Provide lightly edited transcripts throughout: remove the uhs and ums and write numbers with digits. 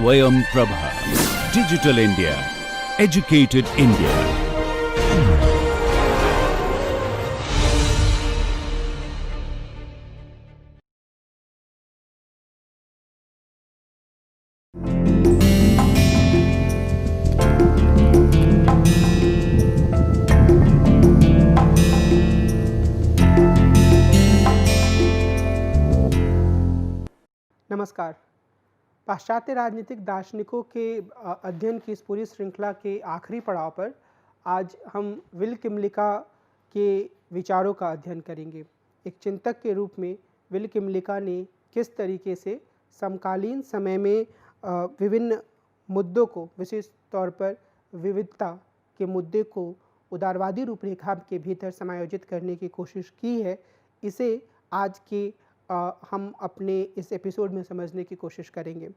Swayam Prabha. Digital India. Educated India. नमस्कार। पाश्चात्य राजनीतिक दार्शनिकों के अध्ययन की इस पूरी श्रृंखला के आखिरी पड़ाव पर आज हम विल किमलिका के विचारों का अध्ययन करेंगे। एक चिंतक के रूप में विल किमलिका ने किस तरीके से समकालीन समय में विभिन्न मुद्दों को, विशेष तौर पर विविधता के मुद्दे को उदारवादी रूपरेखा के भीतर समायोजित करने की कोशिश की है, इसे आज के हम अपने इस एपिसोड में समझने की कोशिश करेंगे।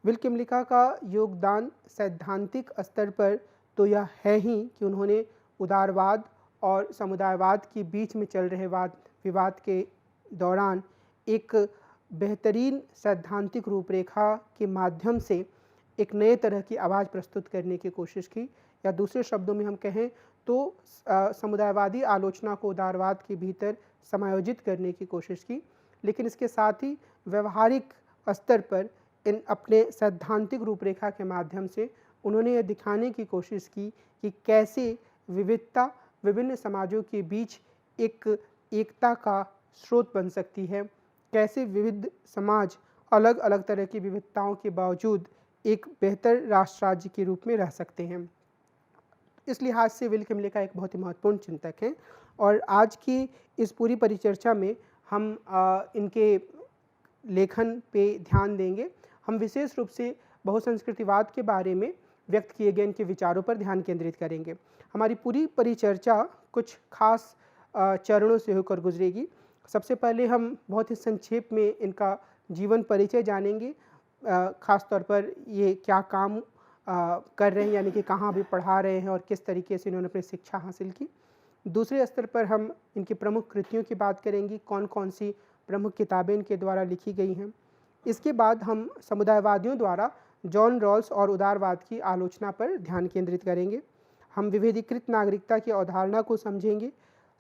विल किमलिका का योगदान सैद्धांतिक स्तर पर तो यह है ही कि उन्होंने उदारवाद और समुदायवाद के बीच में चल रहे विवाद के दौरान एक बेहतरीन सैद्धांतिक रूपरेखा के माध्यम से एक नए तरह की आवाज़ प्रस्तुत करने की कोशिश की, या दूसरे शब्दों में हम कहें तो समुदायवादी आलोचना को उदारवाद के भीतर समायोजित करने की कोशिश की। लेकिन इसके साथ ही व्यवहारिक स्तर पर इन अपने सैद्धांतिक रूपरेखा के माध्यम से उन्होंने यह दिखाने की कोशिश की कि कैसे विविधता विभिन्न समाजों के बीच एक एकता का स्रोत बन सकती है, कैसे विविध समाज अलग अलग तरह की विविधताओं के बावजूद एक बेहतर राष्ट्र राज्य के रूप में रह सकते हैं। इस लिहाज से विल किमलिका एक बहुत ही महत्वपूर्ण चिंतक हैं और आज की इस पूरी परिचर्चा में हम इनके लेखन पे ध्यान देंगे। हम विशेष रूप से बहुसंस्कृतिवाद के बारे में व्यक्त किए गए इनके विचारों पर ध्यान केंद्रित करेंगे। हमारी पूरी परिचर्चा कुछ खास चरणों से होकर गुजरेगी। सबसे पहले हम बहुत ही संक्षेप में इनका जीवन परिचय जानेंगे, खास तौर पर ये क्या काम कर रहे हैं, यानी कि कहाँ भी पढ़ा रहे हैं और किस तरीके से इन्होंने अपनी शिक्षा हासिल की। दूसरे स्तर पर हम इनकी प्रमुख कृतियों की बात करेंगे, कौन कौन सी प्रमुख किताबें इनके द्वारा लिखी गई हैं। इसके बाद हम समुदायवादियों द्वारा जॉन रॉल्स और उदारवाद की आलोचना पर ध्यान केंद्रित करेंगे। हम विभेदीकृत नागरिकता की अवधारणा को समझेंगे।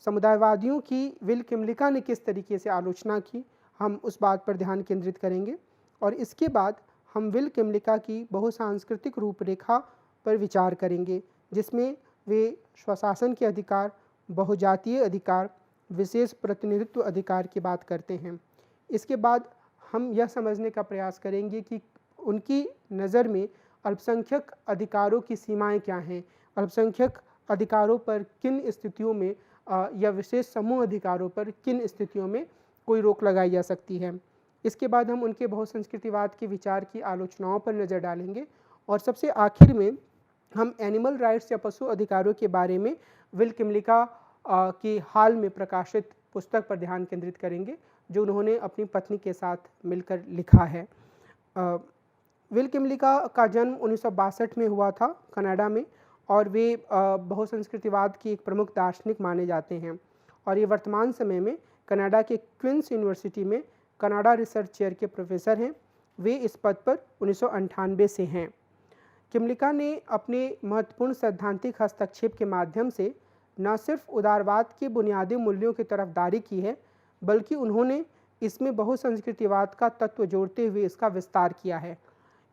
समुदायवादियों की विल किमलिका ने किस तरीके से आलोचना की, हम उस बात पर ध्यान केंद्रित करेंगे। और इसके बाद हम विल किमलिका की बहुसांस्कृतिक रूपरेखा पर विचार करेंगे, जिसमें वे स्वशासन के अधिकार, बहुजातीय अधिकार, विशेष प्रतिनिधित्व अधिकार की बात करते हैं। इसके बाद हम यह समझने का प्रयास करेंगे कि उनकी नज़र में अल्पसंख्यक अधिकारों की सीमाएं क्या हैं, अल्पसंख्यक अधिकारों पर किन स्थितियों में या विशेष समूह अधिकारों पर किन स्थितियों में कोई रोक लगाई जा सकती है। इसके बाद हम उनके बहुसंस्कृतिवाद के विचार की आलोचनाओं पर नज़र डालेंगे और सबसे आखिर में हम एनिमल राइट्स या पशु अधिकारों के बारे में विल किमलिका की हाल में प्रकाशित पुस्तक पर ध्यान केंद्रित करेंगे, जो उन्होंने अपनी पत्नी के साथ मिलकर लिखा है। विल किमलिका का जन्म 1962 में हुआ था कनाडा में, और वे बहुसंस्कृतिवाद की एक प्रमुख दार्शनिक माने जाते हैं और ये वर्तमान समय में कनाडा के क्वींस यूनिवर्सिटी में कनाडा रिसर्च चेयर के प्रोफेसर हैं। वे इस पद पर 1998 से हैं। किमलिका ने अपने महत्वपूर्ण सैद्धांतिक हस्तक्षेप के माध्यम से न सिर्फ उदारवाद के बुनियादी मूल्यों की तरफदारी की है, बल्कि उन्होंने इसमें बहुसंस्कृतिवाद का तत्व जोड़ते हुए इसका विस्तार किया है।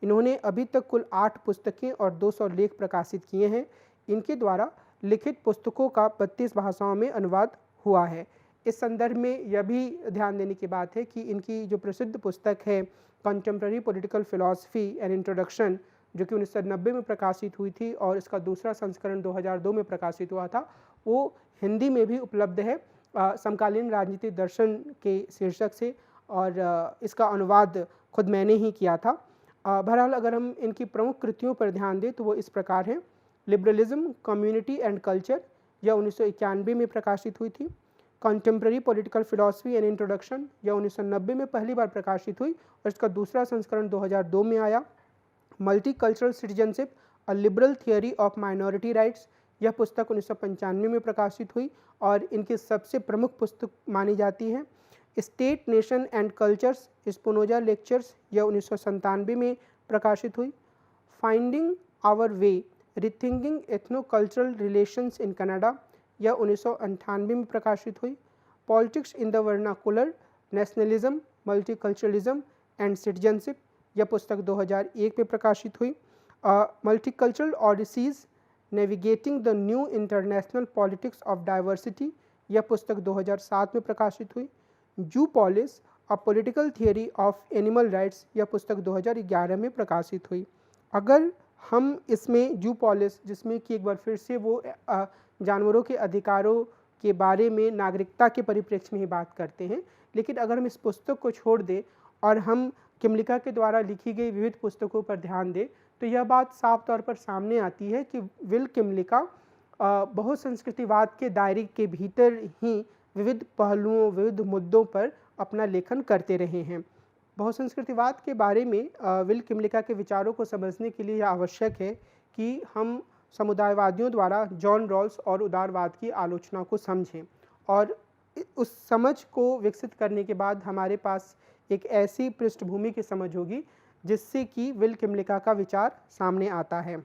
इन्होंने अभी तक कुल 8 पुस्तकें और 200 लेख प्रकाशित किए हैं। इनके द्वारा लिखित पुस्तकों का 32 भाषाओं में अनुवाद हुआ है। इस संदर्भ में यह भी ध्यान देने की बात है कि इनकी जो प्रसिद्ध पुस्तक है contemporary political philosophy and introduction, जो कि 1990 में प्रकाशित हुई थी और इसका दूसरा संस्करण 2002 में प्रकाशित हुआ था, वो हिंदी में भी उपलब्ध है समकालीन राजनीतिक दर्शन के शीर्षक से, और इसका अनुवाद खुद मैंने ही किया था। बहरहाल अगर हम इनकी प्रमुख कृतियों पर ध्यान दें तो वो इस प्रकार हैं। लिबरलिज्म, कम्युनिटी एंड कल्चर, यह 1991 में प्रकाशित हुई थी। Contemporary political philosophy and introduction, यह 1990 में पहली बार प्रकाशित हुई और इसका दूसरा संस्करण 2002 में आया। Multicultural citizenship, a liberal theory of minority rights, यह पुस्तक 1995 में प्रकाशित हुई और इनकी सबसे प्रमुख पुस्तक मानी जाती है। State, nation and cultures, Spinoza lectures, यह 1997 में प्रकाशित हुई। Finding our way rethinking ethno cultural relations in Canada, यह 1998 में प्रकाशित हुई। Politics in the vernacular, nationalism, multiculturalism and citizenship, यह पुस्तक 2001 में प्रकाशित हुई। Multicultural odysseys, navigating the new international politics of diversity, यह पुस्तक 2007 में प्रकाशित हुई। Zoopolis, a political theory of animal rights, यह पुस्तक 2011 में प्रकाशित हुई। अगर हम इसमें जू पॉलिस, जिसमें कि एक बार फिर से वो जानवरों के अधिकारों के बारे में नागरिकता के परिप्रेक्ष्य में ही बात करते हैं, लेकिन अगर हम इस पुस्तक को छोड़ दें और हम किमलिका के द्वारा लिखी गई विविध पुस्तकों पर ध्यान दें, तो यह बात साफ तौर पर सामने आती है कि विल किमलिका बहुसंस्कृतिवाद के दायरे के भीतर ही विविध पहलुओं, विविध मुद्दों पर अपना लेखन करते रहे हैं। बहुसंस्कृतिवाद के बारे में विल किमलिका के विचारों को समझने के लिए यह आवश्यक है कि हम समुदायवादियों द्वारा जॉन रॉल्स और उदारवाद की आलोचना को समझें, और उस समझ को विकसित करने के बाद हमारे पास एक ऐसी पृष्ठभूमि की समझ होगी जिससे कि विल किमलिका का विचार सामने आता है।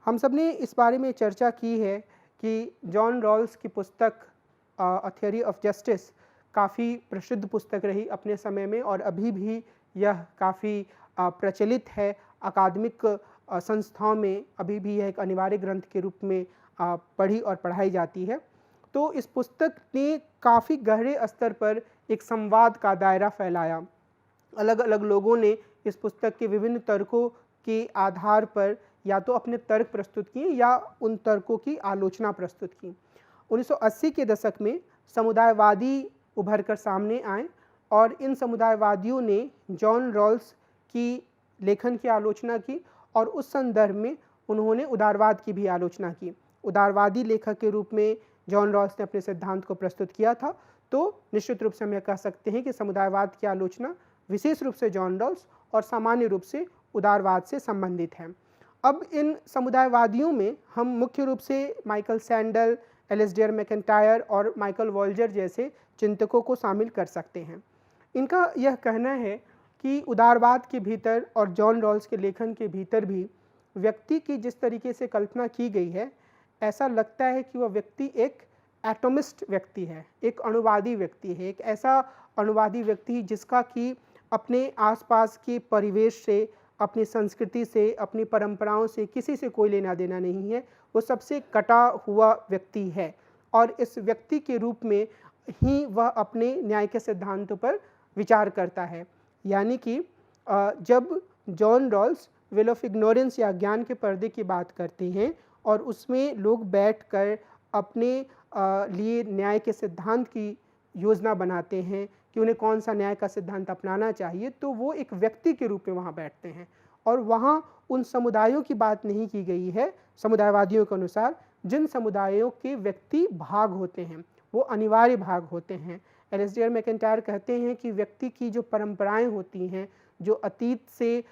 हम सब ने इस बारे में चर्चा की है कि जॉन रॉल्स की पुस्तक अ थियरी ऑफ जस्टिस काफ़ी प्रसिद्ध पुस्तक रही अपने समय में, और अभी भी यह काफ़ी प्रचलित है। अकादमिक संस्थाओं में अभी भी यह एक अनिवार्य ग्रंथ के रूप में पढ़ी और पढ़ाई जाती है। तो इस पुस्तक ने काफ़ी गहरे स्तर पर एक संवाद का दायरा फैलाया। अलग अलग लोगों ने इस पुस्तक के विभिन्न तर्कों के आधार पर या तो अपने तर्क प्रस्तुत किए या उन तर्कों की आलोचना प्रस्तुत की। 1980 के दशक में समुदायवादी उभर कर सामने आए, और इन समुदायवादियों ने जॉन रॉल्स की लेखन की आलोचना की, और उस संदर्भ में उन्होंने उदारवाद की भी आलोचना की। उदारवादी लेखक के रूप में जॉन रॉल्स ने अपने सिद्धांत को प्रस्तुत किया था। तो निश्चित रूप से हम यह कह सकते हैं कि समुदायवाद की आलोचना विशेष रूप से जॉन रॉल्स और सामान्य रूप से उदारवाद से संबंधित है। अब इन समुदायवादियों में हम मुख्य रूप से माइकल सैंडल, एलिसडेयर मैकेंटायर और माइकल वॉल्जर जैसे चिंतकों को शामिल कर सकते हैं। इनका यह कहना है कि उदारवाद के भीतर और जॉन रॉल्स के लेखन के भीतर भी व्यक्ति की जिस तरीके से कल्पना की गई है, ऐसा लगता है कि वह व्यक्ति एक एटोमिस्ट व्यक्ति है, एक अणुवादी व्यक्ति है, एक ऐसा अणुवादी व्यक्ति जिसका कि अपने आसपास के परिवेश से, अपनी संस्कृति से, अपनी परंपराओं से किसी से कोई लेना देना नहीं है। वो सबसे कटा हुआ व्यक्ति है, और इस व्यक्ति के रूप में ही वह अपने न्याय के सिद्धांतों पर विचार करता है। यानी कि जब John Rawls veil of ignorance या ज्ञान के पर्दे की बात करते हैं और उसमें लोग बैठकर अपने लिए न्याय के सिद्धांत की योजना बनाते हैं कि उन्हें कौन सा न्याय का सिद्धांत अपनाना चाहिए, तो वो एक व्यक्ति के रूप में वहाँ बैठते हैं, और वहाँ उन समुदायों की बात नहीं की गई है समुदायवादियों के अनुसार जिन समुदायों के व्यक्ति भाग होते हैं, वो अनिवार्य भाग होते हैं। एलिसडेयर मैकेंटायर कहते हैं कि व्यक्ति की जो परंपराएं होती हैं, जो अतीत से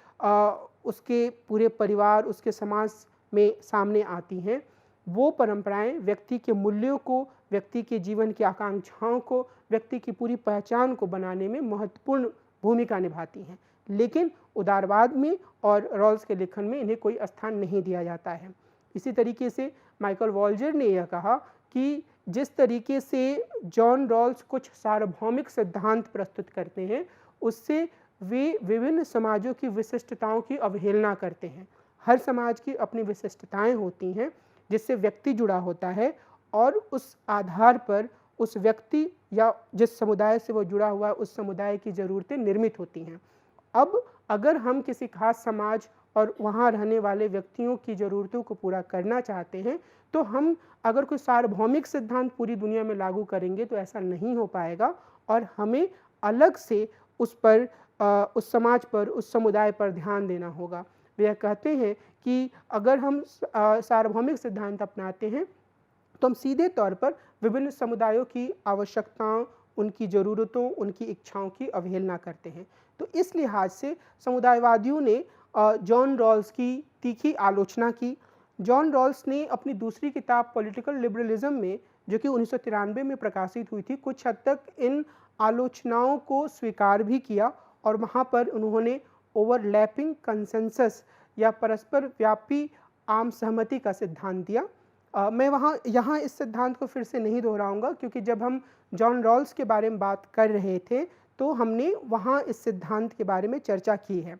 उसके पूरे परिवार, उसके समाज में सामने आती हैं, वो परंपराएं व्यक्ति के मूल्यों को, व्यक्ति के जीवन की आकांक्षाओं को, व्यक्ति की पूरी पहचान को बनाने में महत्वपूर्ण भूमिका निभाती हैं। लेकिन उदारवाद में और रॉल्स के लेखन में इन्हें कोई स्थान नहीं दिया जाता है। इसी तरीके से माइकल वॉल्जर ने यह कहा कि जिस तरीके से जॉन रॉल्स कुछ सार्वभौमिक सिद्धांत प्रस्तुत करते हैं, उससे वे विभिन्न समाजों की विशिष्टताओं की अवहेलना करते हैं। हर समाज की अपनी विशिष्टताएं होती हैं जिससे व्यक्ति जुड़ा होता है, और उस आधार पर उस व्यक्ति या जिस समुदाय से वो जुड़ा हुआ है उस समुदाय की ज़रूरतें निर्मित होती हैं। अब अगर हम किसी खास समाज और वहाँ रहने वाले व्यक्तियों की ज़रूरतों को पूरा करना चाहते हैं, तो हम अगर कोई सार्वभौमिक सिद्धांत पूरी दुनिया में लागू करेंगे तो ऐसा नहीं हो पाएगा, और हमें अलग से उस पर उस समाज पर, उस समुदाय पर ध्यान देना होगा। वे यह कहते हैं कि अगर हम सार्वभौमिक सिद्धांत अपनाते हैं तो हम सीधे तौर पर विभिन्न समुदायों की आवश्यकताओं, उनकी ज़रूरतों, उनकी इच्छाओं की अवहेलना करते हैं। तो इस लिहाज से समुदायवादियों ने जॉन रॉल्स की तीखी आलोचना की। जॉन रॉल्स ने अपनी दूसरी किताब पॉलिटिकल लिबरलिज्म में, जो कि 1993 में प्रकाशित हुई थी, कुछ हद तक इन आलोचनाओं को स्वीकार भी किया, और वहाँ पर उन्होंने ओवरलैपिंग कंसेंसस या परस्पर व्यापी आम सहमति का सिद्धांत दिया। मैं यहाँ इस सिद्धांत को फिर से नहीं दोहराऊंगा, क्योंकि जब हम जॉन रॉल्स के बारे में बात कर रहे थे तो हमने वहाँ इस सिद्धांत के बारे में चर्चा की है।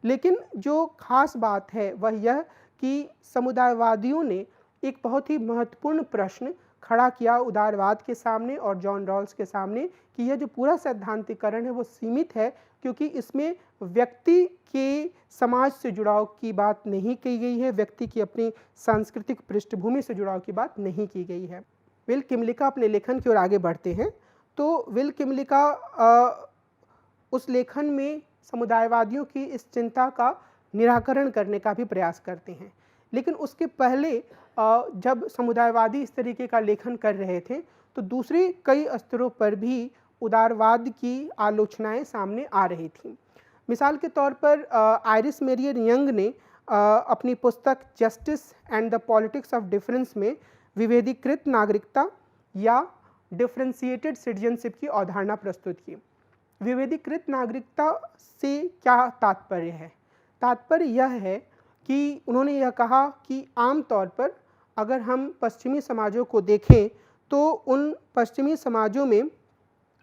लेकिन जो खास बात है वह यह कि समुदायवादियों ने एक बहुत ही महत्वपूर्ण प्रश्न खड़ा किया उदारवाद के सामने और जॉन रॉल्स के सामने कि यह जो पूरा सैद्धांतिकरण है वो सीमित है, क्योंकि इसमें व्यक्ति के समाज से जुड़ाव की बात नहीं की गई है, व्यक्ति की अपनी सांस्कृतिक पृष्ठभूमि से जुड़ाव की बात नहीं की गई है। विल किमलिका अपने लेखन की ओर आगे बढ़ते हैं तो विल किमलिका उस लेखन में समुदायवादियों की इस चिंता का निराकरण करने का भी प्रयास करते हैं। लेकिन उसके पहले जब समुदायवादी इस तरीके का लेखन कर रहे थे तो दूसरे कई स्तरों पर भी उदारवाद की आलोचनाएं सामने आ रही थीं। मिसाल के तौर पर आयरिस मेरियन यंग ने अपनी पुस्तक justice and the politics of difference में विभेदीकृत नागरिकता या डिफरेंशिएटेड सिटीजनशिप की अवधारणा प्रस्तुत की। विभेदीकृत नागरिकता से क्या तात्पर्य है? तात्पर्य यह है कि उन्होंने यह कहा कि आम तौर पर अगर हम पश्चिमी समाजों को देखें तो उन पश्चिमी समाजों में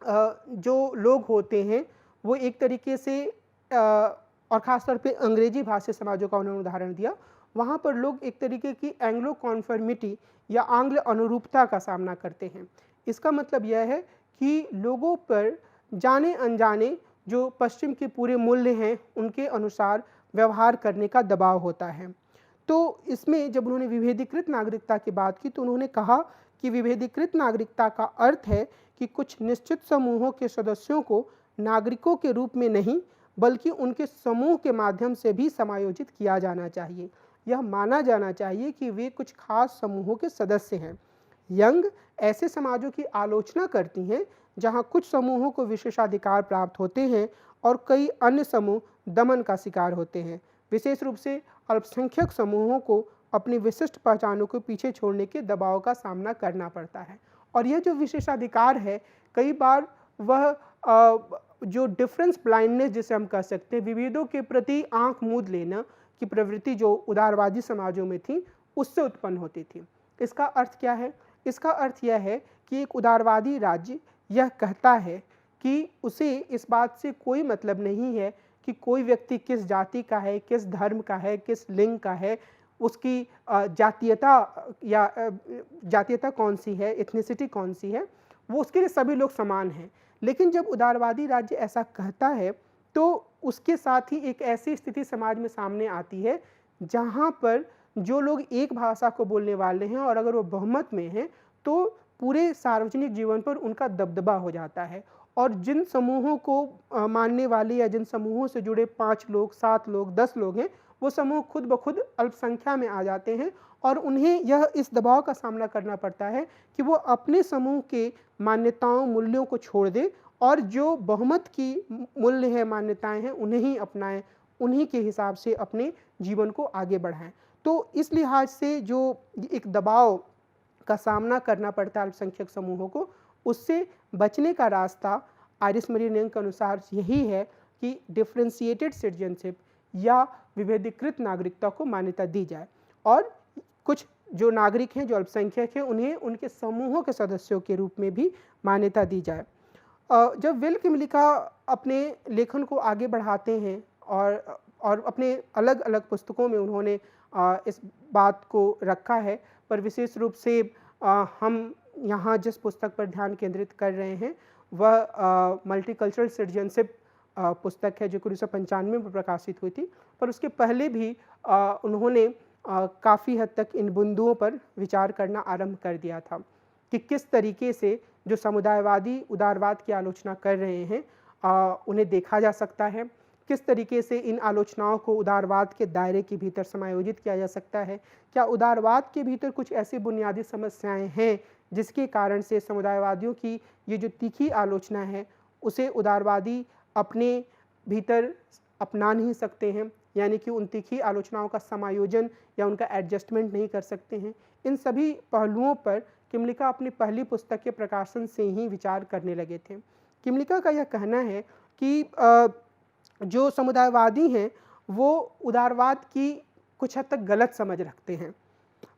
जो लोग होते हैं वो एक तरीके से और ख़ास तौर पे अंग्रेजी भाषी समाजों का उन्होंने उदाहरण दिया, वहाँ पर लोग एक तरीके की एंग्लो कॉन्फर्मिटी या आंग्ल अनुरूपता का सामना करते हैं। इसका मतलब यह है कि लोगों पर जाने अनजाने जो पश्चिम के पूरे मूल्य हैं उनके अनुसार व्यवहार करने का दबाव होता है। तो इसमें जब उन्होंने विभेदीकृत नागरिकता की बात की तो उन्होंने कहा कि विभेदीकृत नागरिकता का अर्थ है कि कुछ निश्चित समूहों के सदस्यों को नागरिकों के रूप में नहीं बल्कि उनके समूह के माध्यम से भी समायोजित किया जाना चाहिए। यह माना जाना चाहिए कि वे कुछ खास समूहों के सदस्य हैं। यंग ऐसे समाजों की आलोचना करती हैं जहां कुछ समूहों को विशेषाधिकार प्राप्त होते हैं और कई अन्य समूह दमन का शिकार होते हैं। विशेष रूप से अल्पसंख्यक समूहों को अपनी विशिष्ट पहचानों को पीछे छोड़ने के दबाव का सामना करना पड़ता है। और यह जो विशेषाधिकार है कई बार वह जो डिफरेंस ब्लाइंडनेस जिसे हम कह सकते हैं, विविधों के प्रति आंख मूंद लेना की प्रवृत्ति जो उदारवादी समाजों में थी उससे उत्पन्न होती थी। इसका अर्थ क्या है? इसका अर्थ यह है कि एक उदारवादी राज्य यह कहता है कि उसे इस बात से कोई मतलब नहीं है कि कोई व्यक्ति किस जाति का है, किस धर्म का है, किस लिंग का है, उसकी जातीयता कौन सी है, एथनिसिटी कौन सी है, वो उसके लिए सभी लोग समान हैं। लेकिन जब उदारवादी राज्य ऐसा कहता है तो उसके साथ ही एक ऐसी स्थिति समाज में सामने आती है जहाँ पर जो लोग एक भाषा को बोलने वाले हैं और अगर वो बहुमत में हैं तो पूरे सार्वजनिक जीवन पर उनका दबदबा हो जाता है। और जिन समूहों को मानने वाले या जिन समूहों से जुड़े 5 लोग, 7 लोग, 10 लोग हैं, वो समूह खुद ब खुद अल्पसंख्या में आ जाते हैं और उन्हें यह इस दबाव का सामना करना पड़ता है कि वो अपने समूह के मान्यताओं, मूल्यों को छोड़ दें और जो बहुमत की मूल्य है, मान्यताएं हैं, उन्हें ही अपनाएं, उन्हीं के हिसाब से अपने जीवन को आगे बढ़ाएं। तो इस लिहाज से जो एक दबाव का सामना करना पड़ता है अल्पसंख्यक समूहों को, उससे बचने का रास्ता आयरिस मेरियन यंग के अनुसार यही है कि डिफरेंशिएटेड सिटीजनशिप या विभेदीकृत नागरिकता को मान्यता दी जाए और कुछ जो नागरिक हैं, जो अल्पसंख्यक हैं, उन्हें उनके समूहों के सदस्यों के रूप में भी मान्यता दी जाए। जब विल किमलिका अपने लेखन को आगे बढ़ाते हैं और अपने अलग अलग पुस्तकों में उन्होंने इस बात को रखा है, पर विशेष रूप से हम यहाँ जिस पुस्तक पर ध्यान केंद्रित कर रहे हैं वह मल्टीकल्चरल सिटीजनशिप पुस्तक है जो 1995 में प्रकाशित हुई थी। पर उसके पहले भी उन्होंने काफ़ी हद तक इन बिंदुओं पर विचार करना आरंभ कर दिया था कि किस तरीके से जो समुदायवादी उदारवाद की आलोचना कर रहे हैं उन्हें देखा जा सकता है, किस तरीके से इन आलोचनाओं को उदारवाद के दायरे के भीतर समायोजित किया जा सकता है। क्या उदारवाद के भीतर कुछ ऐसी बुनियादी समस्याएं हैं जिसके कारण से समुदायवादियों की ये जो तीखी आलोचना है उसे उदारवादी अपने भीतर अपना नहीं सकते हैं, यानी कि उन तीखी आलोचनाओं का समायोजन या उनका एडजस्टमेंट नहीं कर सकते हैं। इन सभी पहलुओं पर किमलिका अपनी पहली पुस्तक के प्रकाशन से ही विचार करने लगे थे। किमलिका का यह कहना है कि जो समुदायवादी हैं वो उदारवाद की कुछ हद तक गलत समझ रखते हैं।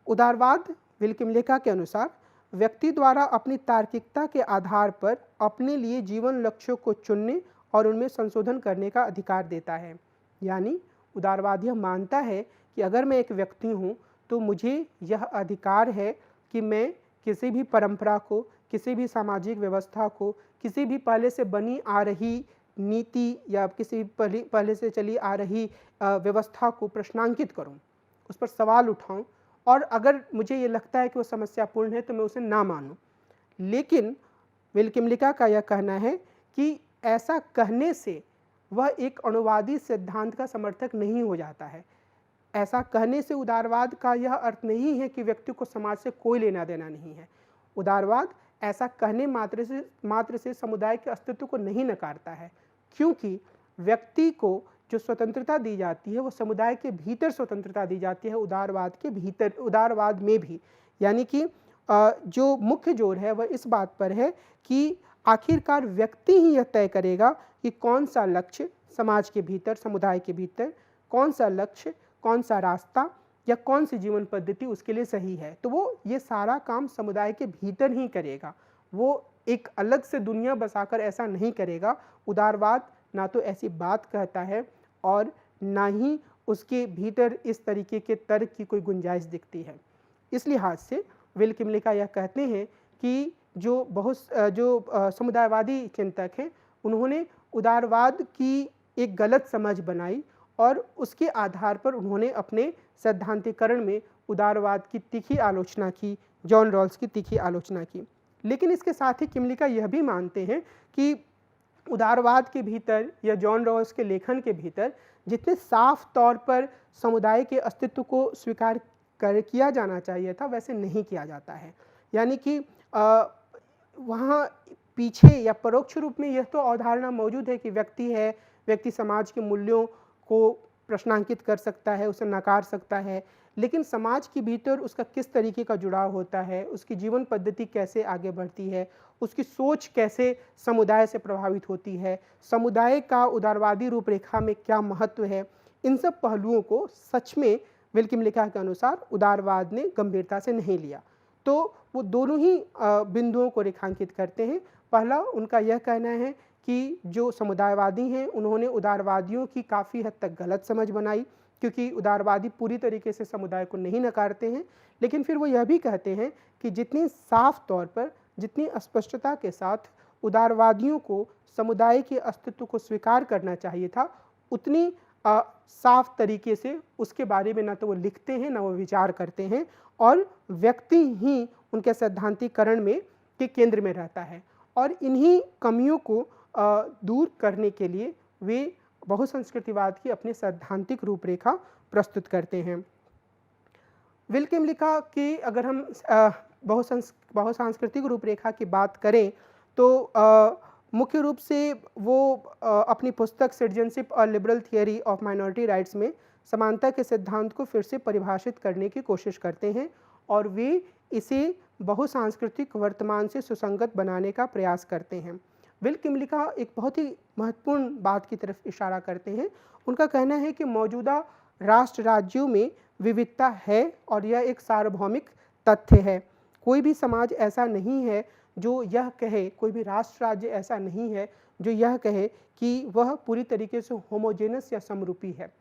उदारवाद विल किमलेका के अनुसार व्यक्ति द्वारा अपनी तार्किकता के आधार पर अपने लिए जीवन लक्ष्यों को चुनने और उनमें संशोधन करने का अधिकार देता है। यानी उदारवाद यह मानता है कि अगर मैं एक व्यक्ति हूँ तो मुझे यह अधिकार है कि मैं किसी भी परंपरा को, किसी भी सामाजिक व्यवस्था को, किसी भी पहले से बनी आ रही नीति या किसी पहले से चली आ रही व्यवस्था को प्रश्नांकित करूं, उस पर सवाल उठाऊं, और अगर मुझे ये लगता है कि वो समस्यापूर्ण है तो मैं उसे ना मानूं। लेकिन विल किमलिका का यह कहना है कि ऐसा कहने से वह एक अणुवादी सिद्धांत का समर्थक नहीं हो जाता है। ऐसा कहने से उदारवाद का यह अर्थ नहीं है कि व्यक्ति को समाज से कोई लेना देना नहीं है। उदारवाद ऐसा कहने मात्र से समुदाय के अस्तित्व को नहीं नकारता है, क्योंकि व्यक्ति को जो स्वतंत्रता दी जाती है वो समुदाय के भीतर स्वतंत्रता दी जाती है, उदारवाद के भीतर, उदारवाद में भी। यानी कि जो मुख्य जोर है वह इस बात पर है कि आखिरकार व्यक्ति ही यह तय करेगा कि कौन सा लक्ष्य समाज के भीतर, समुदाय के भीतर, कौन सा लक्ष्य, कौन सा रास्ता या कौन सी जीवन पद्धति उसके लिए सही है। तो वो ये सारा काम समुदाय के भीतर ही करेगा, वो एक अलग से दुनिया बसाकर ऐसा नहीं करेगा। उदारवाद ना तो ऐसी बात कहता है और ना ही उसके भीतर इस तरीके के तर्क की कोई गुंजाइश दिखती है। इस लिहाज से विल किमलिका यह कहते हैं कि जो समुदायवादी चिंतक हैं उन्होंने उदारवाद की एक गलत समझ बनाई और उसके आधार पर उन्होंने अपने सैद्धांतिकरण में उदारवाद की तीखी आलोचना की, जॉन रॉल्स की तीखी आलोचना की। लेकिन इसके साथ ही किमलिका यह भी मानते हैं कि उदारवाद के भीतर या जॉन रॉल्स के लेखन के भीतर जितने साफ तौर पर समुदाय के अस्तित्व को स्वीकार किया जाना चाहिए था वैसे नहीं किया जाता है। यानी कि वहाँ पीछे या परोक्ष रूप में यह तो अवधारणा मौजूद है कि व्यक्ति है, व्यक्ति समाज के मूल्यों को प्रश्नांकित कर सकता है, उसे नकार सकता है, लेकिन समाज के भीतर उसका किस तरीके का जुड़ाव होता है, उसकी जीवन पद्धति कैसे आगे बढ़ती है, उसकी सोच कैसे समुदाय से प्रभावित होती है, समुदाय का उदारवादी रूपरेखा में क्या महत्व है, इन सब पहलुओं को सच में विल किमलिका के अनुसार उदारवाद ने गंभीरता से नहीं लिया। तो वो दोनों ही बिंदुओं को रेखांकित करते हैं। पहला उनका यह कहना है कि जो समुदायवादी हैं उन्होंने उदारवादियों की काफ़ी हद तक गलत समझ बनाई, क्योंकि उदारवादी पूरी तरीके से समुदाय को नहीं नकारते हैं। लेकिन फिर वो यह भी कहते हैं कि जितनी साफ तौर पर, जितनी स्पष्टता के साथ उदारवादियों को समुदाय के अस्तित्व को स्वीकार करना चाहिए था, उतनी साफ तरीके से उसके बारे में ना तो वो लिखते हैं ना वो विचार करते हैं, और व्यक्ति ही उनके सैद्धांतिकरण में के केंद्र में रहता है। और इन्हीं कमियों को दूर करने के लिए वे बहुसंस्कृतिवाद की अपनी सैद्धांतिक रूपरेखा प्रस्तुत करते हैं। विल किमलिका की अगर हम बहुसांस्कृतिक रूपरेखा की बात करें तो मुख्य रूप से वो अपनी पुस्तक सिटीजनशिप और liberal theory of minority rights में समानता के सिद्धांत को फिर से परिभाषित करने की कोशिश करते हैं और वे इसे बहुसांस्कृतिक वर्तमान से सुसंगत बनाने का प्रयास करते हैं। विल किमलिका एक बहुत ही महत्वपूर्ण बात की तरफ इशारा करते हैं। उनका कहना है कि मौजूदा राष्ट्र राज्यों में विविधता है और यह एक सार्वभौमिक तथ्य है। कोई भी समाज ऐसा नहीं है जो यह कहे, कोई भी राष्ट्र राज्य ऐसा नहीं है जो यह कहे कि वह पूरी तरीके से होमोजेनस या समरूपी है।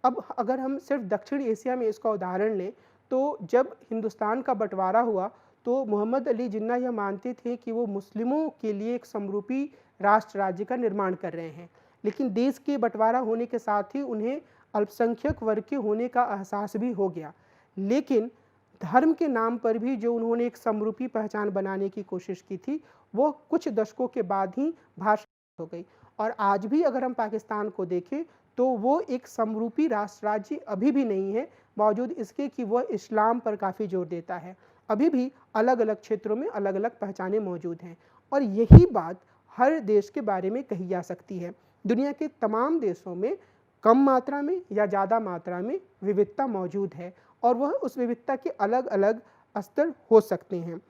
अब अगर हम सिर्फ दक्षिण एशिया में इसका उदाहरण लें तो जब हिंदुस्तान का बंटवारा हुआ तो मोहम्मद अली जिन्ना यह मानते थे कि वो मुस्लिमों के लिए एक समरूपी राष्ट्र राज्य का निर्माण कर रहे हैं, लेकिन देश के बंटवारा होने के साथ ही उन्हें अल्पसंख्यक वर्ग के होने का एहसास भी हो गया। लेकिन धर्म के नाम पर भी जो उन्होंने एक समरूपी पहचान बनाने की कोशिश की थी वो कुछ दशकों के बाद ही भाषा हो गई। और आज भी अगर हम पाकिस्तान को देखें तो वो एक समरूपी राष्ट्र राज्य अभी भी नहीं है, बावजूद इसके कि वह इस्लाम पर काफ़ी जोर देता है। अभी भी अलग अलग क्षेत्रों में अलग अलग पहचानें मौजूद हैं और यही बात हर देश के बारे में कही जा सकती है। दुनिया के तमाम देशों में कम मात्रा में या ज़्यादा मात्रा में विविधता मौजूद है और वह उस विविधता के अलग अलग स्तर हो सकते हैं।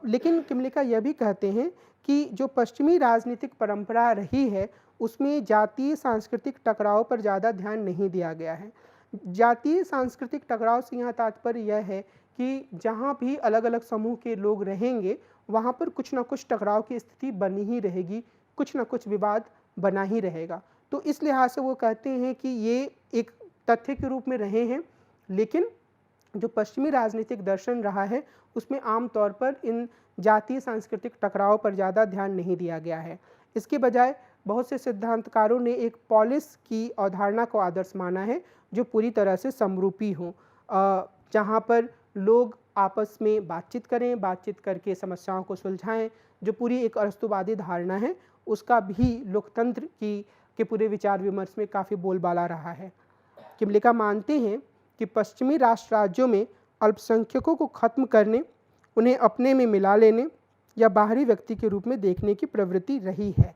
लेकिन किमलिका यह भी कहते हैं कि जो पश्चिमी राजनीतिक परंपरा रही है उसमें जातीय सांस्कृतिक टकराव पर ज़्यादा ध्यान नहीं दिया गया है। जातीय सांस्कृतिक टकराव से यहाँ तात्पर्य यह है कि जहाँ भी अलग-अलग समूह के लोग रहेंगे, वहाँ पर कुछ न कुछ टकराव की स्थिति बनी ही रहेगी, कुछ न कुछ विवाद बना ही रहेगा। तो इस लिहाज से वो कहते हैं कि ये एक तथ्य के रूप में रहे हैं, लेकिन जो पश्चिमी राजनीतिक दर्शन रहा है, उसमें आम तौर पर इन जातीय सांस्कृतिक टकराव पर ज़्यादा ध्यान नहीं दिया गया है। इसके बजाय बहुत से सिद्धांतकारों ने एक पॉलिस की अवधारणा को आदर्श माना है, जो पूरी तरह से समरूपी हो, जहाँ पर लोग आपस में बातचीत करें, बातचीत करके समस्याओं को सुलझाएं। जो पूरी एक अरस्तुवादी धारणा है, उसका भी लोकतंत्र के पूरे विचार विमर्श में काफ़ी बोलबाला रहा है। किमलिका मानते हैं कि पश्चिमी राष्ट्र राज्यों में अल्पसंख्यकों को खत्म करने, उन्हें अपने में मिला लेने या बाहरी व्यक्ति के रूप में देखने की प्रवृत्ति रही है।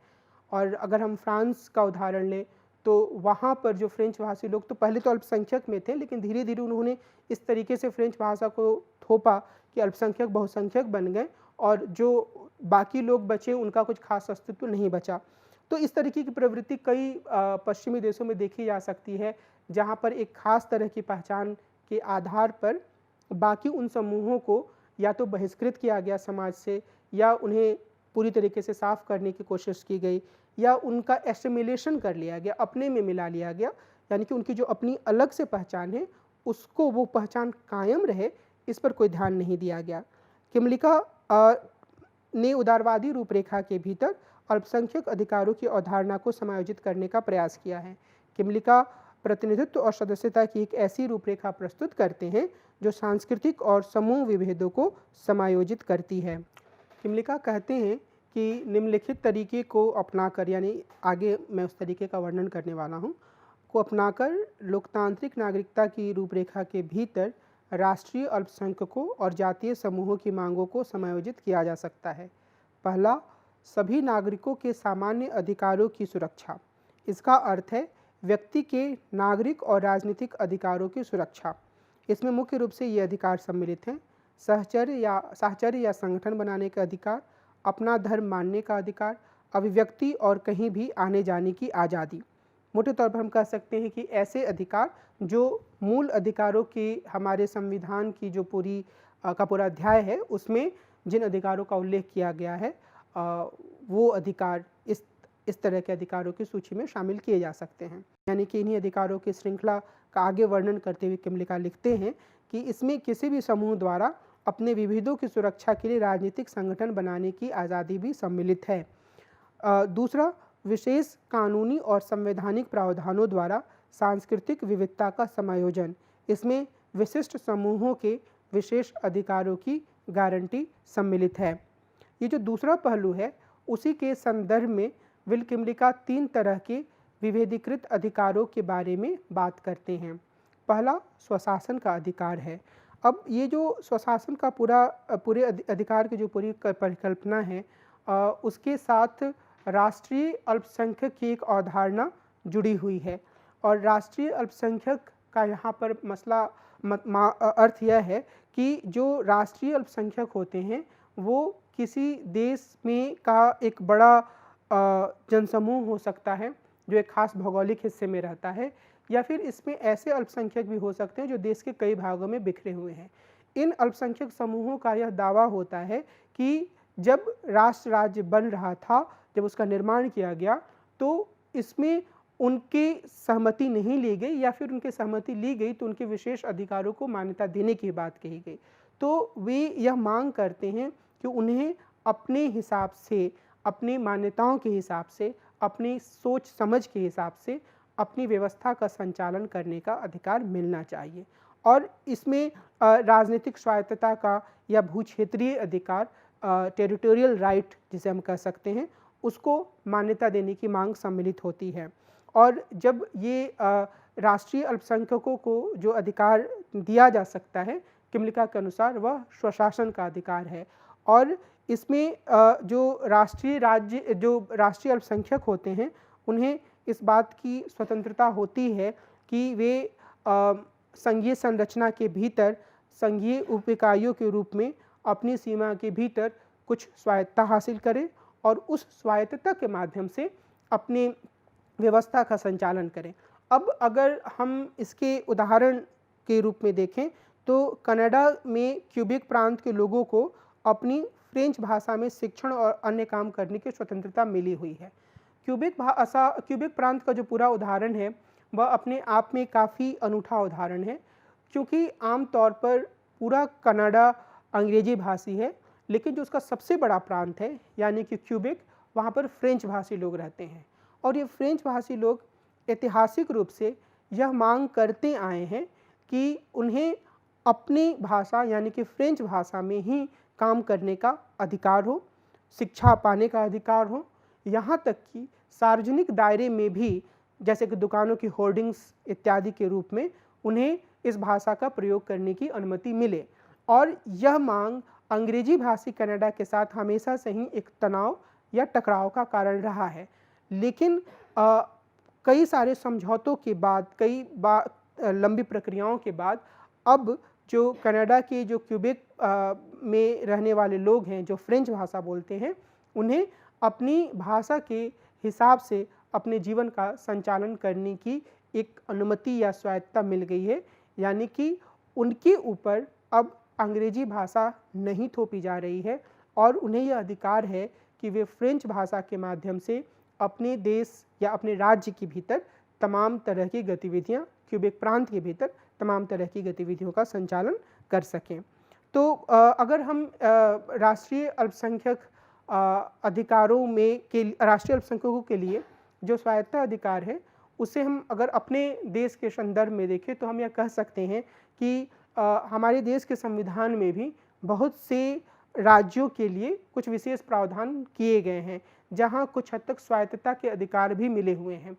और अगर हम फ्रांस का उदाहरण लें, तो वहाँ पर जो फ्रेंच भाषी लोग तो पहले तो अल्पसंख्यक में थे, लेकिन धीरे धीरे उन्होंने इस तरीके से फ्रेंच भाषा को थोपा कि अल्पसंख्यक बहुसंख्यक बन गए और जो बाकी लोग बचे उनका कुछ खास अस्तित्व नहीं बचा। तो इस तरीके की प्रवृत्ति कई पश्चिमी देशों में देखी जा सकती है, जहाँ पर एक खास तरह की पहचान के आधार पर बाकी उन समूहों को या तो बहिष्कृत किया गया समाज से, या उन्हें पूरी तरीके से साफ करने की कोशिश की गई, या उनका एसिमिलेशन कर लिया गया, अपने में मिला लिया गया। यानी कि उनकी जो अपनी अलग से पहचान है, उसको वो पहचान कायम रहे, इस पर कोई ध्यान नहीं दिया गया। किमलिका ने उदारवादी रूपरेखा के भीतर अल्पसंख्यक अधिकारों की अवधारणा को समायोजित करने का प्रयास किया है। किमलिका प्रतिनिधित्व और सदस्यता की एक ऐसी रूपरेखा प्रस्तुत करते हैं जो सांस्कृतिक और समूह विभेदों को समायोजित करती है। किमलिका कहते हैं कि निम्नलिखित तरीके को अपनाकर, यानी आगे मैं उस तरीके का वर्णन करने वाला हूँ, को अपनाकर लोकतांत्रिक नागरिकता की रूपरेखा के भीतर राष्ट्रीय अल्पसंख्यकों और जातीय समूहों की मांगों को समायोजित किया जा सकता है। पहला, सभी नागरिकों के सामान्य अधिकारों की सुरक्षा। इसका अर्थ है व्यक्ति के नागरिक और राजनीतिक अधिकारों की सुरक्षा। इसमें मुख्य रूप से ये अधिकार सम्मिलित हैं: साहचर्य या संगठन बनाने का अधिकार, अपना धर्म मानने का अधिकार, अभिव्यक्ति और कहीं भी आने जाने की आज़ादी। मोटे तौर पर हम कह सकते हैं कि ऐसे अधिकार जो मूल अधिकारों की, हमारे संविधान की जो पूरा अध्याय है, उसमें जिन अधिकारों का उल्लेख किया गया है, वो अधिकार इस तरह के अधिकारों की सूची में शामिल किए जा सकते हैं। यानी कि इन्हीं अधिकारों की श्रृंखला का आगे वर्णन करते हुए किमलिका लिखते हैं कि इसमें किसी भी समूह द्वारा अपने विभेदों की सुरक्षा के लिए राजनीतिक संगठन बनाने की आज़ादी भी सम्मिलित है। दूसरा, विशेष कानूनी और संवैधानिक प्रावधानों द्वारा सांस्कृतिक विविधता का समायोजन। इसमें विशिष्ट समूहों के विशेष अधिकारों की गारंटी सम्मिलित है। ये जो दूसरा पहलू है, उसी के संदर्भ में विल किमलिका 3 तरह के विभेदीकृत अधिकारों के बारे में बात करते हैं। पहला स्वशासन का अधिकार है। अब ये जो स्वशासन का पूरे अधिकार की जो पूरी परिकल्पना है, उसके साथ राष्ट्रीय अल्पसंख्यक की एक अवधारणा जुड़ी हुई है। और राष्ट्रीय अल्पसंख्यक का यहाँ पर अर्थ यह है कि जो राष्ट्रीय अल्पसंख्यक होते हैं, वो किसी देश में का एक बड़ा जनसमूह हो सकता है जो एक खास भौगोलिक हिस्से में रहता है, या फिर इसमें ऐसे अल्पसंख्यक भी हो सकते हैं जो देश के कई भागों में बिखरे हुए हैं। इन अल्पसंख्यक समूहों का यह दावा होता है कि जब राष्ट्र राज्य बन रहा था, जब उसका निर्माण किया गया, तो इसमें उनकी सहमति नहीं ली गई, या फिर उनकी सहमति ली गई तो उनके विशेष अधिकारों को मान्यता देने की बात कही गई। तो वे यह मांग करते हैं कि उन्हें अपने हिसाब से, अपनी मान्यताओं के हिसाब से, अपनी सोच समझ के हिसाब से अपनी व्यवस्था का संचालन करने का अधिकार मिलना चाहिए। और इसमें राजनीतिक स्वायत्तता का या भूक्षेत्रीय अधिकार, टेरिटोरियल राइट जिसे हम कह सकते हैं, उसको मान्यता देने की मांग सम्मिलित होती है। और जब ये राष्ट्रीय अल्पसंख्यकों को जो अधिकार दिया जा सकता है, किमलिका के अनुसार वह स्वशासन का अधिकार है। और इसमें जो राष्ट्रीय अल्पसंख्यक होते हैं, उन्हें इस बात की स्वतंत्रता होती है कि वे संघीय संरचना के भीतर संघीय उप इकाइयों के रूप में अपनी सीमा के भीतर कुछ स्वायत्तता हासिल करें और उस स्वायत्तता के माध्यम से अपने व्यवस्था का संचालन करें। अब अगर हम इसके उदाहरण के रूप में देखें तो कनाडा में क्यूबेक प्रांत के लोगों को अपनी फ्रेंच भाषा में शिक्षण और अन्य काम करने की स्वतंत्रता मिली हुई है। क्यूबेक प्रांत का जो पूरा उदाहरण है वह अपने आप में काफ़ी अनूठा उदाहरण है, क्योंकि आमतौर पर पूरा कनाडा अंग्रेजी भाषी है, लेकिन जो उसका सबसे बड़ा प्रांत है यानी कि क्यूबेक, वहाँ पर फ्रेंच भाषी लोग रहते हैं। और ये फ्रेंच भाषी लोग ऐतिहासिक रूप से यह मांग करते आए हैं कि उन्हें अपनी भाषा यानी कि फ्रेंच भाषा में ही काम करने का अधिकार हो, शिक्षा पाने का अधिकार हो, यहाँ तक कि सार्वजनिक दायरे में भी जैसे कि दुकानों की होर्डिंग्स इत्यादि के रूप में उन्हें इस भाषा का प्रयोग करने की अनुमति मिले। और यह मांग अंग्रेजी भाषी कनाडा के साथ हमेशा से ही एक तनाव या टकराव का कारण रहा है। लेकिन कई सारे समझौतों के बाद, लंबी प्रक्रियाओं के बाद अब जो कनाडा के जो क्यूबेक में रहने वाले लोग हैं जो फ्रेंच भाषा बोलते हैं, उन्हें अपनी भाषा के हिसाब से अपने जीवन का संचालन करने की एक अनुमति या स्वायत्तता मिल गई है। यानी कि उनके ऊपर अब अंग्रेजी भाषा नहीं थोपी जा रही है और उन्हें यह अधिकार है कि वे फ्रेंच भाषा के माध्यम से अपने देश या अपने राज्य के भीतर तमाम तरह की गतिविधियां, क्यूबेक प्रांत के भीतर तमाम तरह की गतिविधियों का संचालन कर सकें। तो अगर हम राष्ट्रीय अल्पसंख्यक अधिकारों में राष्ट्रीय अल्पसंख्यकों के लिए जो स्वायत्ता अधिकार है, उसे हम अगर अपने देश के संदर्भ में देखें तो हम यह कह सकते हैं कि हमारे देश के संविधान में भी बहुत से राज्यों के लिए कुछ विशेष प्रावधान किए गए हैं, जहां कुछ हद तक स्वायत्तता के अधिकार भी मिले हुए हैं।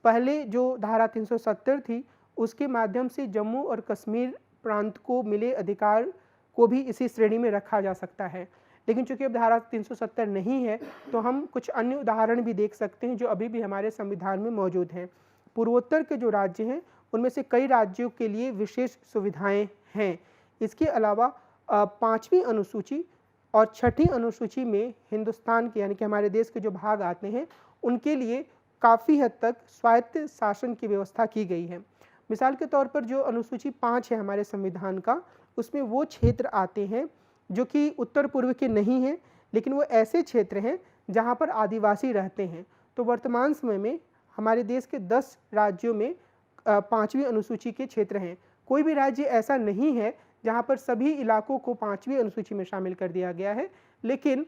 पहले जो धारा 370 थी, उसके माध्यम से जम्मू और कश्मीर प्रांत को मिले अधिकार को भी इसी श्रेणी में रखा जा सकता है। लेकिन चूंकि अब धारा 370 नहीं है, तो हम कुछ अन्य उदाहरण भी देख सकते हैं जो अभी भी हमारे संविधान में मौजूद हैं। पूर्वोत्तर के जो राज्य हैं, उनमें से कई राज्यों के लिए विशेष सुविधाएं हैं। इसके अलावा 5वीं अनुसूची और 6ठी अनुसूची में हिंदुस्तान के यानी कि हमारे देश के जो भाग आते हैं, उनके लिए काफ़ी हद तक स्वायत्त शासन की व्यवस्था की गई है। मिसाल के तौर पर जो अनुसूची 5 है हमारे संविधान का, उसमें वो क्षेत्र आते हैं जो कि उत्तर पूर्व के नहीं हैं, लेकिन वो ऐसे क्षेत्र हैं जहाँ पर आदिवासी रहते हैं। तो वर्तमान समय में हमारे देश के 10 राज्यों में 5वीं अनुसूची के क्षेत्र हैं। कोई भी राज्य ऐसा नहीं है जहाँ पर सभी इलाकों को 5वीं अनुसूची में शामिल कर दिया गया है, लेकिन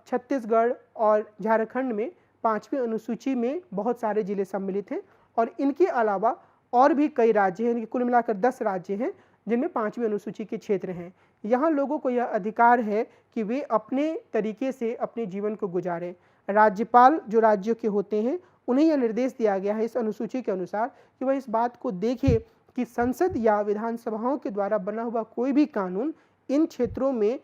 छत्तीसगढ़ और झारखंड में 5वीं अनुसूची में बहुत सारे जिले सम्मिलित हैं। और इनके अलावा और भी कई राज्य हैं, कुल मिलाकर 10 राज्य हैं जिनमें 5वीं अनुसूची के क्षेत्र हैं। यहाँ लोगों को यह अधिकार है कि वे अपने तरीके से अपने जीवन को गुजारें। राज्यपाल जो राज्यों के होते हैं, उन्हें यह निर्देश दिया गया है इस अनुसूची के अनुसार कि वह इस बात को देखें कि संसद या विधानसभाओं के द्वारा बना हुआ कोई भी कानून इन क्षेत्रों में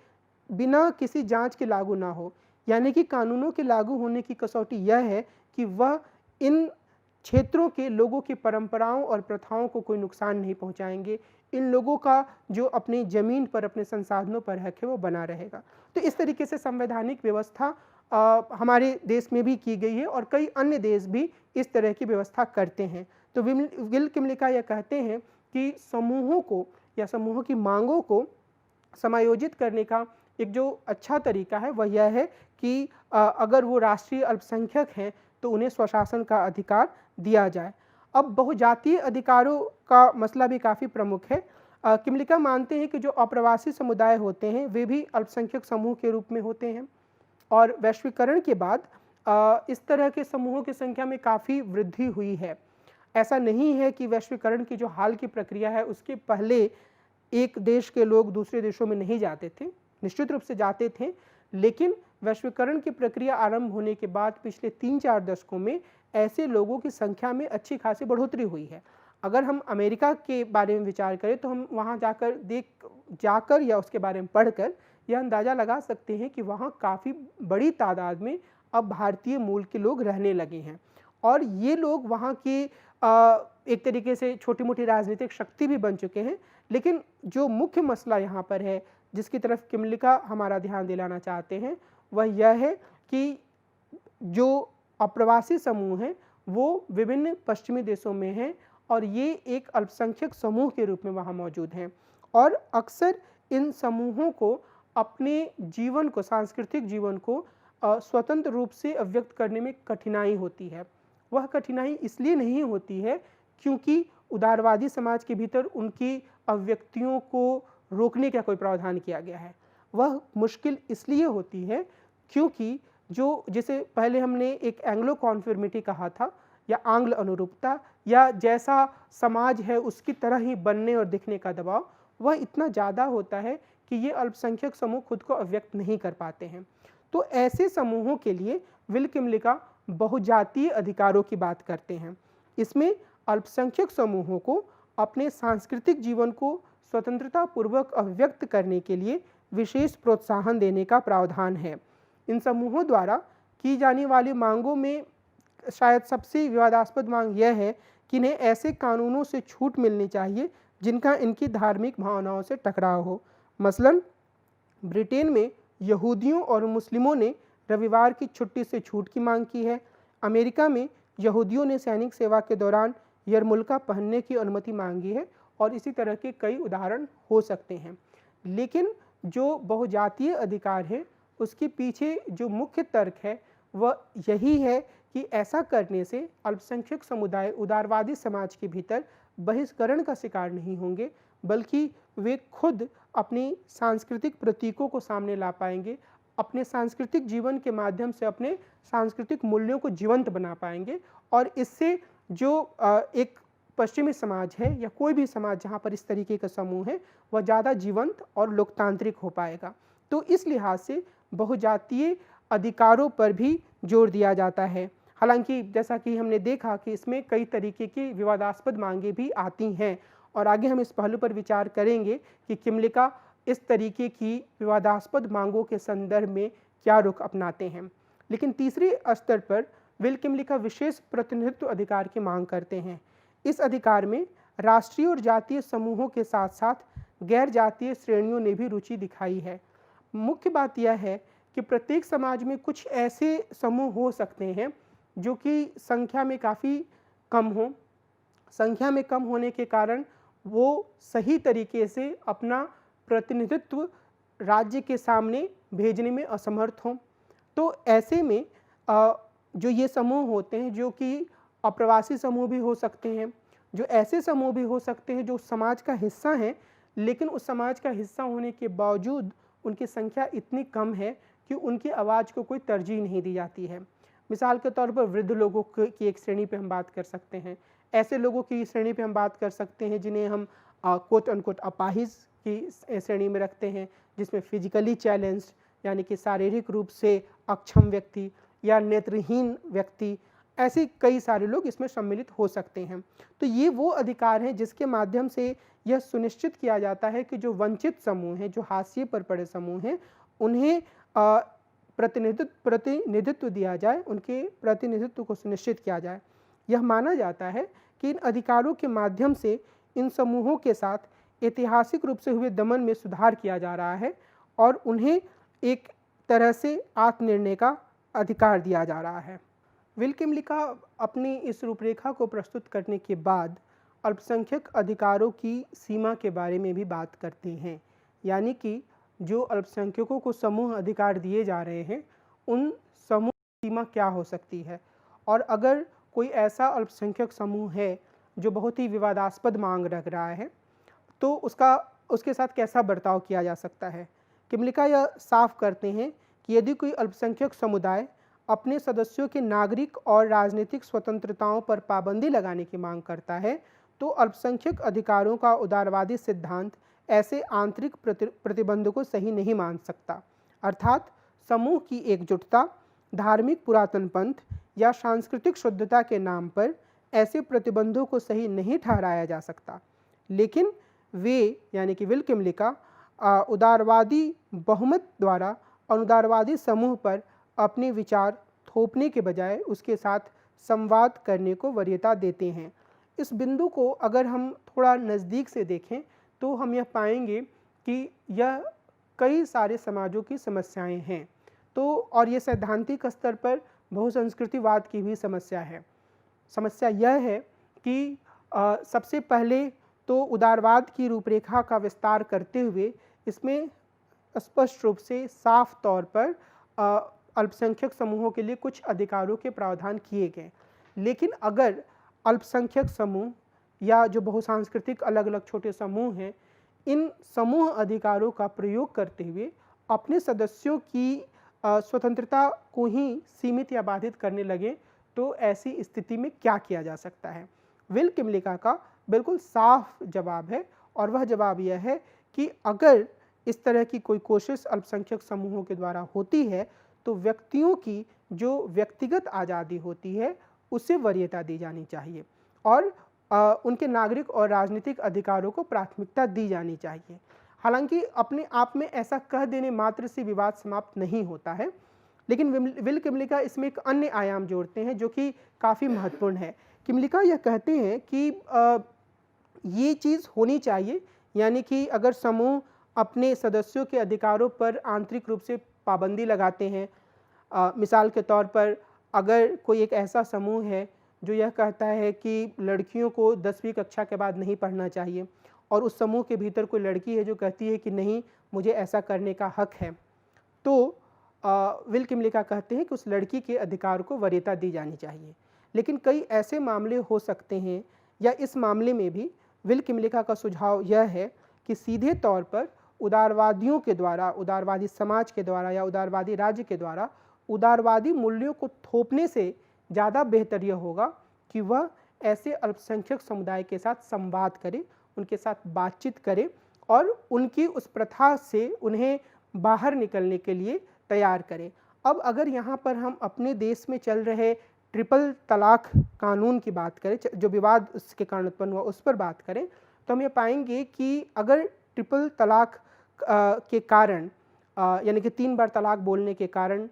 बिना किसी जांच के लागू ना हो। यानी कि कानूनों के लागू होने की कसौटी यह है कि वह इन क्षेत्रों के लोगों की परंपराओं और प्रथाओं को कोई नुकसान नहीं पहुंचाएंगे। इन लोगों का जो अपनी ज़मीन पर, अपने संसाधनों पर हक है, वो बना रहेगा। तो इस तरीके से संवैधानिक व्यवस्था हमारे देश में भी की गई है और कई अन्य देश भी इस तरह की व्यवस्था करते हैं। तो विल किमलिका यह कहते हैं कि समूहों को या समूहों की मांगों को समायोजित करने का एक जो अच्छा तरीका है वह यह है कि अगर वो राष्ट्रीय अल्पसंख्यक हैं तो उन्हें स्वशासन का अधिकार दिया जाए। अब बहुजातीय अधिकारों का मसला भी काफ़ी प्रमुख है। किमलिका मानते हैं कि जो अप्रवासी समुदाय होते हैं वे भी अल्पसंख्यक समूह के रूप में होते हैं और वैश्वीकरण के बाद इस तरह के समूहों की संख्या में काफ़ी वृद्धि हुई है। ऐसा नहीं है कि वैश्वीकरण की जो हाल की प्रक्रिया है उसके पहले एक देश के लोग दूसरे देशों में नहीं जाते थे, निश्चित रूप से जाते थे, लेकिन वैश्वीकरण की प्रक्रिया आरंभ होने के बाद पिछले 3-4 दशकों में ऐसे लोगों की संख्या में अच्छी खासी बढ़ोतरी हुई है। अगर हम अमेरिका के बारे में विचार करें तो हम वहाँ जाकर या उसके बारे में पढ़कर यह अंदाज़ा लगा सकते हैं कि वहाँ काफ़ी बड़ी तादाद में अब भारतीय मूल के लोग रहने लगे हैं और ये लोग वहाँ की एक तरीके से छोटी मोटी राजनीतिक शक्ति भी बन चुके हैं। लेकिन जो मुख्य मसला यहाँ पर है जिसकी तरफ किमलिका हमारा ध्यान दिलाना चाहते हैं वह यह है कि जो अप्रवासी समूह हैं वो विभिन्न पश्चिमी देशों में हैं और ये एक अल्पसंख्यक समूह के रूप में वहाँ मौजूद हैं और अक्सर इन समूहों को अपने जीवन को, सांस्कृतिक जीवन को स्वतंत्र रूप से अभिव्यक्त करने में कठिनाई होती है। वह कठिनाई इसलिए नहीं होती है क्योंकि उदारवादी समाज के भीतर उनकी अभिव्यक्तियों को रोकने का कोई प्रावधान किया गया है। वह मुश्किल इसलिए होती है क्योंकि जो, जिसे पहले हमने एक एंग्लो कॉन्फर्मिटी कहा था या आंग्ल अनुरूपता, या जैसा समाज है उसकी तरह ही बनने और दिखने का दबाव, वह इतना ज़्यादा होता है कि ये अल्पसंख्यक समूह खुद को अभिव्यक्त नहीं कर पाते हैं। तो ऐसे समूहों के लिए विल किमलिका बहुजातीय अधिकारों की बात करते हैं। इसमें अल्पसंख्यक समूहों को अपने सांस्कृतिक जीवन को स्वतंत्रता पूर्वक अभिव्यक्त करने के लिए विशेष प्रोत्साहन देने का प्रावधान है। इन समूहों द्वारा की जाने वाली मांगों में शायद सबसे विवादास्पद मांग यह है कि इन्हें ऐसे कानूनों से छूट मिलनी चाहिए जिनका इनकी धार्मिक भावनाओं से टकराव हो। मसलन ब्रिटेन में यहूदियों और मुस्लिमों ने रविवार की छुट्टी से छूट की मांग की है। अमेरिका में यहूदियों ने सैनिक सेवा के दौरान यरमुल्का पहनने की अनुमति मांगी है और इसी तरह के कई उदाहरण हो सकते हैं। लेकिन जो बहुजातीय अधिकार है उसके पीछे जो मुख्य तर्क है वह यही है कि ऐसा करने से अल्पसंख्यक समुदाय उदारवादी समाज के भीतर बहिष्करण का शिकार नहीं होंगे, बल्कि वे खुद अपनी सांस्कृतिक प्रतीकों को सामने ला पाएंगे, अपने सांस्कृतिक जीवन के माध्यम से अपने सांस्कृतिक मूल्यों को जीवंत बना पाएंगे और इससे जो एक पश्चिमी समाज है या कोई भी समाज जहाँ पर इस तरीके का समूह है वह ज़्यादा जीवंत और लोकतांत्रिक हो पाएगा। तो इस लिहाज से बहुजातीय अधिकारों पर भी जोर दिया जाता है। हालांकि जैसा कि हमने देखा कि इसमें कई तरीके की विवादास्पद मांगें भी आती हैं और आगे हम इस पहलू पर विचार करेंगे कि किमलिका इस तरीके की विवादास्पद मांगों के संदर्भ में क्या रुख अपनाते हैं। लेकिन तीसरे स्तर पर विल किमलिका विशेष प्रतिनिधित्व अधिकार की मांग करते हैं। इस अधिकार में राष्ट्रीय और जातीय समूहों के साथ साथ गैर जातीय श्रेणियों ने भी रुचि दिखाई है। मुख्य बात यह है कि प्रत्येक समाज में कुछ ऐसे समूह हो सकते हैं जो कि संख्या में काफ़ी कम हो। संख्या में कम होने के कारण वो सही तरीके से अपना प्रतिनिधित्व राज्य के सामने भेजने में असमर्थ हों। तो ऐसे में जो ये समूह होते हैं जो कि अप्रवासी समूह भी हो सकते हैं, जो ऐसे समूह भी हो सकते हैं जो समाज का हिस्सा हैं, लेकिन उस समाज का हिस्सा होने के बावजूद उनकी संख्या इतनी कम है कि उनकी आवाज़ को कोई तरजीह नहीं दी जाती है। मिसाल के तौर पर वृद्ध लोगों की एक श्रेणी पे हम बात कर सकते हैं। ऐसे लोगों की श्रेणी पे हम बात कर सकते हैं जिन्हें हम कोट अनकोट अपाहिज की श्रेणी में रखते हैं, जिसमें फिजिकली चैलेंज्ड यानी कि शारीरिक रूप से अक्षम व्यक्ति या नेत्रहीन व्यक्ति, ऐसे कई सारे लोग इसमें सम्मिलित हो सकते हैं। तो ये वो अधिकार हैं जिसके माध्यम से यह सुनिश्चित किया जाता है कि जो समूह हैं, जो हाशिए पर पड़े समूह हैं, उन्हें प्रतिनिधित्व दिया जाए, उनके प्रतिनिधित्व को सुनिश्चित किया जाए। यह माना जाता है कि इन अधिकारों के माध्यम से इन समूहों के साथ ऐतिहासिक रूप से हुए दमन में सुधार किया जा रहा है और उन्हें एक तरह से आत्मनिर्णय का अधिकार दिया जा रहा है। विल किमलिका अपनी इस रूपरेखा को प्रस्तुत करने के बाद अल्पसंख्यक अधिकारों की सीमा के बारे में भी बात करते हैं, यानी कि जो अल्पसंख्यकों को समूह अधिकार दिए जा रहे हैं उन समूह की सीमा क्या हो सकती है, और अगर कोई ऐसा अल्पसंख्यक समूह है जो बहुत ही विवादास्पद मांग रख रहा है तो उसके साथ कैसा बर्ताव किया जा सकता है। किमलिका यह साफ करते हैं कि यदि कोई अल्पसंख्यक समुदाय अपने सदस्यों के नागरिक और राजनीतिक स्वतंत्रताओं पर पाबंदी लगाने की मांग करता है तो अल्पसंख्यक अधिकारों का उदारवादी सिद्धांत ऐसे आंतरिक प्रतिबंधों को सही नहीं मान सकता। अर्थात समूह की एकजुटता, धार्मिक पुरातनपंथ या सांस्कृतिक शुद्धता के नाम पर ऐसे प्रतिबंधों को सही नहीं ठहराया जा सकता। लेकिन वे यानी कि विल किमलिका उदारवादी बहुमत द्वारा अनुदारवादी समूह पर अपने विचार थोपने के बजाय उसके साथ संवाद करने को वरीयता देते हैं। इस बिंदु को अगर हम थोड़ा नज़दीक से देखें तो हम यह पाएंगे कि यह कई सारे समाजों की समस्याएं हैं। तो और ये सैद्धांतिक स्तर पर बहुसंस्कृतिवाद की भी समस्या है। समस्या यह है कि सबसे पहले तो उदारवाद की रूपरेखा का विस्तार करते हुए इसमें स्पष्ट रूप से साफ तौर पर अल्पसंख्यक समूहों के लिए कुछ अधिकारों के प्रावधान किए गए। लेकिन अगर अल्पसंख्यक समूह या जो बहुसांस्कृतिक अलग अलग छोटे समूह हैं, इन समूह अधिकारों का प्रयोग करते हुए अपने सदस्यों की स्वतंत्रता को ही सीमित या बाधित करने लगे, तो ऐसी स्थिति में क्या किया जा सकता है? विल किमलिका का बिल्कुल साफ जवाब है, और वह जवाब यह है कि अगर इस तरह की कोई कोशिश अल्पसंख्यक समूहों के द्वारा होती है, तो व्यक्तियों की जो व्यक्तिगत आज़ादी होती है उसे वरीयता दी जानी चाहिए और उनके नागरिक और राजनीतिक अधिकारों को प्राथमिकता दी जानी चाहिए। हालांकि अपने आप में ऐसा कह देने मात्र से विवाद समाप्त नहीं होता है, लेकिन विल किमलिका इसमें एक अन्य आयाम जोड़ते हैं जो कि काफ़ी महत्वपूर्ण है। किमलिका यह कहते हैं कि ये चीज़ होनी चाहिए, यानी कि अगर समूह अपने सदस्यों के अधिकारों पर आंतरिक रूप से पाबंदी लगाते हैं, मिसाल के तौर पर अगर कोई एक ऐसा समूह है जो यह कहता है कि लड़कियों को 10वीं कक्षा के बाद नहीं पढ़ना चाहिए, और उस समूह के भीतर कोई लड़की है जो कहती है कि नहीं, मुझे ऐसा करने का हक है, तो विल किमलिका कहते हैं कि उस लड़की के अधिकार को वरीयता दी जानी चाहिए। लेकिन कई ऐसे मामले हो सकते हैं, या इस मामले में भी विल किमलिका का सुझाव यह है कि सीधे तौर पर उदारवादियों के द्वारा, उदारवादी समाज के द्वारा या उदारवादी राज्य के द्वारा उदारवादी मूल्यों को थोपने से ज़्यादा बेहतर यह होगा कि वह ऐसे अल्पसंख्यक समुदाय के साथ संवाद करे, उनके साथ बातचीत करे और उनकी उस प्रथा से उन्हें बाहर निकलने के लिए तैयार करे। अब अगर यहाँ पर हम अपने देश में चल रहे ट्रिपल तलाक कानून की बात करें, जो विवाद उसके कारण उत्पन्न हुआ उस पर बात करें, तो हम ये पाएंगे कि अगर ट्रिपल तलाक के कारण, यानी कि 3 बार तलाक बोलने के कारण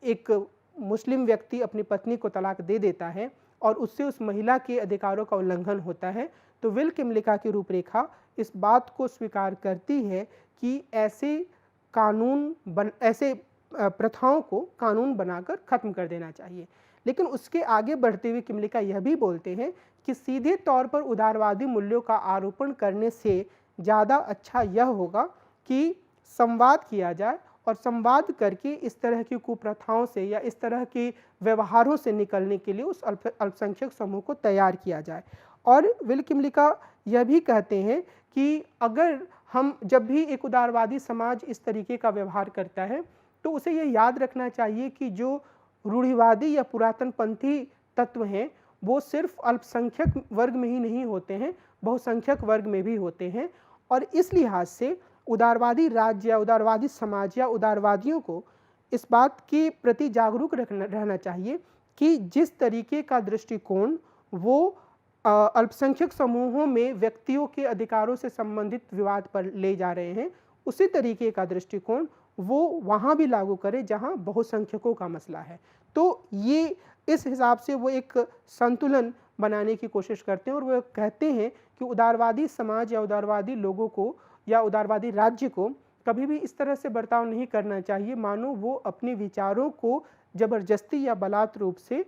एक मुस्लिम व्यक्ति अपनी पत्नी को तलाक दे देता है और उससे उस महिला के अधिकारों का उल्लंघन होता है, तो विल किमलिका की रूपरेखा इस बात को स्वीकार करती है कि ऐसे प्रथाओं को कानून बनाकर ख़त्म कर देना चाहिए। लेकिन उसके आगे बढ़ते हुए किमलिका यह भी बोलते हैं कि सीधे तौर पर उदारवादी मूल्यों का आरोपण करने से ज़्यादा अच्छा यह होगा कि संवाद किया जाए और संवाद करके इस तरह की कुप्रथाओं से या इस तरह के व्यवहारों से निकलने के लिए उस अल्पसंख्यक समूह को तैयार किया जाए। और विल किमलिका यह भी कहते हैं कि अगर हम जब भी एक उदारवादी समाज इस तरीके का व्यवहार करता है, तो उसे यह याद रखना चाहिए कि जो रूढ़िवादी या पुरातनपंथी तत्व हैं, वो सिर्फ अल्पसंख्यक वर्ग में ही नहीं होते हैं, बहुसंख्यक वर्ग में भी होते हैं। और इस लिहाज से उदारवादी राज्य या उदारवादी समाज या उदारवादियों को इस बात के प्रति जागरूक रहना चाहिए कि जिस तरीके का दृष्टिकोण वो अल्पसंख्यक समूहों में व्यक्तियों के अधिकारों से संबंधित विवाद पर ले जा रहे हैं, उसी तरीके का दृष्टिकोण वो वहाँ भी लागू करें जहाँ बहुसंख्यकों का मसला है। तो ये इस हिसाब से वो एक संतुलन बनाने की कोशिश करते हैं और वो कहते हैं कि उदारवादी समाज या उदारवादी लोगों को या उदारवादी राज्य को कभी भी इस तरह से बर्ताव नहीं करना चाहिए मानो वो अपने विचारों को जबरदस्ती या बलात् रूप से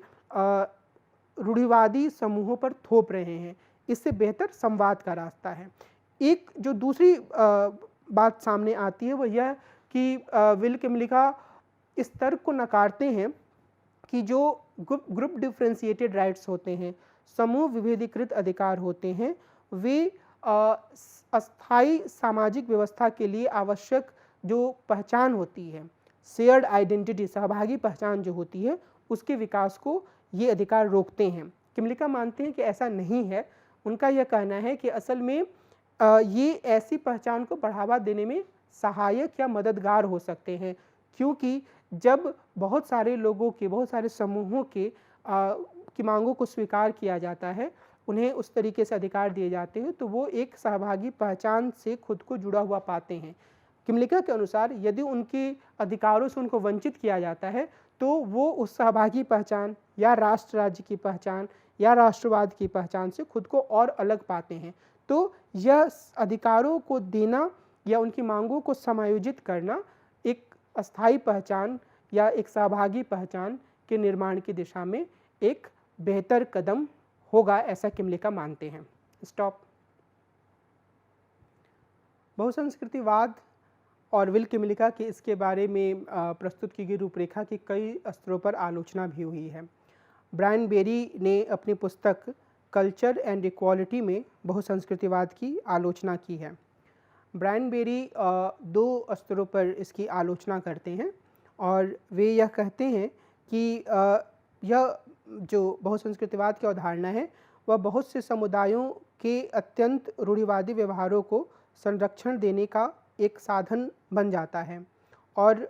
रूढ़िवादी समूहों पर थोप रहे हैं। इससे बेहतर संवाद का रास्ता है। एक जो दूसरी बात सामने आती है वो यह कि विल किमलिका इस तर्क को नकारते हैं कि जो ग्रुप डिफरेंशिएटेड राइट्स होते हैं, समूह विभेदीकृत अधिकार होते हैं, वे अस्थायी सामाजिक व्यवस्था के लिए आवश्यक जो पहचान होती है, शेयर्ड आइडेंटिटी, सहभागी पहचान जो होती है, उसके विकास को ये अधिकार रोकते हैं। किमलिका मानते हैं कि ऐसा नहीं है। उनका यह कहना है कि असल में ये ऐसी पहचान को बढ़ावा देने में सहायक या मददगार हो सकते हैं, क्योंकि जब बहुत सारे लोगों के, बहुत सारे समूहों की मांगों को स्वीकार किया जाता है, उन्हें उस तरीके से अधिकार दिए जाते हैं, तो वो एक सहभागी पहचान से खुद को जुड़ा हुआ पाते हैं। किमलिका के अनुसार यदि उनके अधिकारों से उनको वंचित किया जाता है, तो वो उस सहभागी पहचान या राष्ट्र राज्य की पहचान या राष्ट्रवाद की पहचान से खुद को और अलग पाते हैं। तो यह अधिकारों को देना या उनकी मांगों को समायोजित करना एक अस्थायी पहचान या एक सहभागी पहचान के निर्माण की दिशा में एक बेहतर कदम होगा, ऐसा किमलिका मानते हैं। स्टॉप। बहुसंस्कृतिवाद और विल किमलिका की इसके बारे में प्रस्तुत की गई रूपरेखा की कई स्तरों पर आलोचना भी हुई है। ब्रायन बेरी ने अपनी पुस्तक कल्चर एंड इक्वालिटी में बहुसंस्कृतिवाद की आलोचना की है। ब्रायन बेरी दो स्तरों पर इसकी आलोचना करते हैं और वे यह कहते हैं कि यह जो बहुसंस्कृतिवाद की अवधारणा है वह बहुत से समुदायों के अत्यंत रूढ़िवादी व्यवहारों को संरक्षण देने का एक साधन बन जाता है और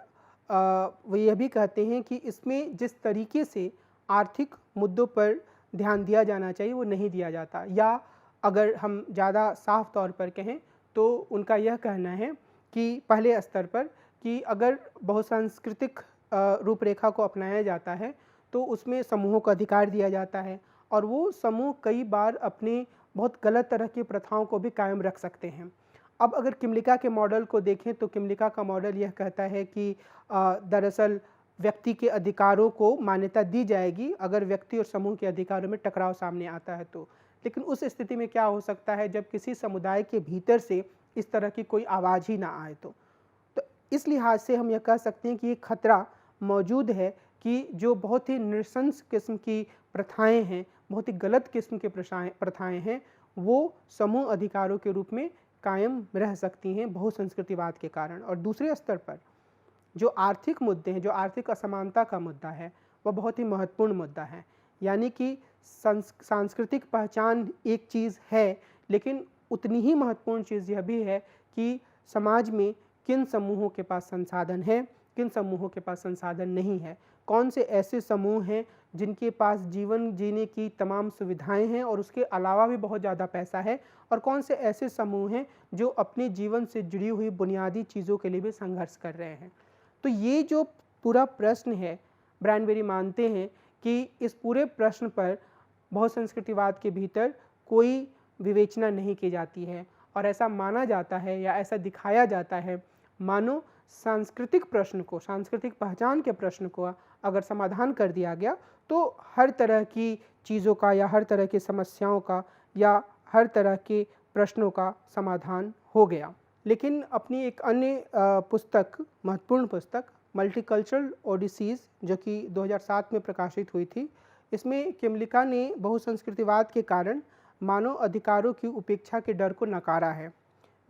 वे यह भी कहते हैं कि इसमें जिस तरीके से आर्थिक मुद्दों पर ध्यान दिया जाना चाहिए वो नहीं दिया जाता, या अगर हम ज़्यादा साफ तौर पर कहें तो उनका यह कहना है कि पहले स्तर पर कि अगर बहुसांस्कृतिक रूपरेखा को अपनाया जाता है तो उसमें समूहों को अधिकार दिया जाता है और वो समूह कई बार अपने बहुत गलत तरह की प्रथाओं को भी कायम रख सकते हैं। अब अगर किमलिका के मॉडल को देखें तो किमलिका का मॉडल यह कहता है कि दरअसल व्यक्ति के अधिकारों को मान्यता दी जाएगी अगर व्यक्ति और समूह के अधिकारों में टकराव सामने आता है तो। लेकिन उस स्थिति में क्या हो सकता है जब किसी समुदाय के भीतर से इस तरह की कोई आवाज़ ही ना आए तो इस लिहाज से हम यह कह सकते हैं कि एक खतरा मौजूद है कि जो बहुत ही नृशंस किस्म की प्रथाएं हैं, बहुत ही गलत किस्म की प्रथाएं हैं, वो समूह अधिकारों के रूप में कायम रह सकती हैं बहुसंस्कृतिवाद के कारण। और दूसरे स्तर पर जो आर्थिक मुद्दे हैं, जो आर्थिक असमानता का मुद्दा है, वह बहुत ही महत्वपूर्ण मुद्दा है। यानी कि सांस्कृतिक पहचान एक चीज़ है, लेकिन उतनी ही महत्वपूर्ण चीज़ यह भी है कि समाज में किन समूहों के पास संसाधन है, किन समूहों के पास संसाधन नहीं है, कौन से ऐसे समूह हैं जिनके पास जीवन जीने की तमाम सुविधाएं हैं और उसके अलावा भी बहुत ज़्यादा पैसा है, और कौन से ऐसे समूह हैं जो अपने जीवन से जुड़ी हुई बुनियादी चीज़ों के लिए भी संघर्ष कर रहे हैं। तो ये जो पूरा प्रश्न है, ब्रायन बेरी मानते हैं कि इस पूरे प्रश्न पर बहुसंस्कृतिवाद के भीतर कोई विवेचना नहीं की जाती है और ऐसा माना जाता है या ऐसा दिखाया जाता है मानो सांस्कृतिक प्रश्न को, सांस्कृतिक पहचान के प्रश्न को अगर समाधान कर दिया गया तो हर तरह की चीज़ों का या हर तरह की समस्याओं का या हर तरह के प्रश्नों का समाधान हो गया। लेकिन अपनी एक अन्य पुस्तक, महत्वपूर्ण पुस्तक मल्टीकल्चरल ओडिसीज़, जो कि 2007 में प्रकाशित हुई थी, इसमें किमलिका ने बहुसंस्कृतिवाद के कारण मानव अधिकारों की उपेक्षा के डर को नकारा है।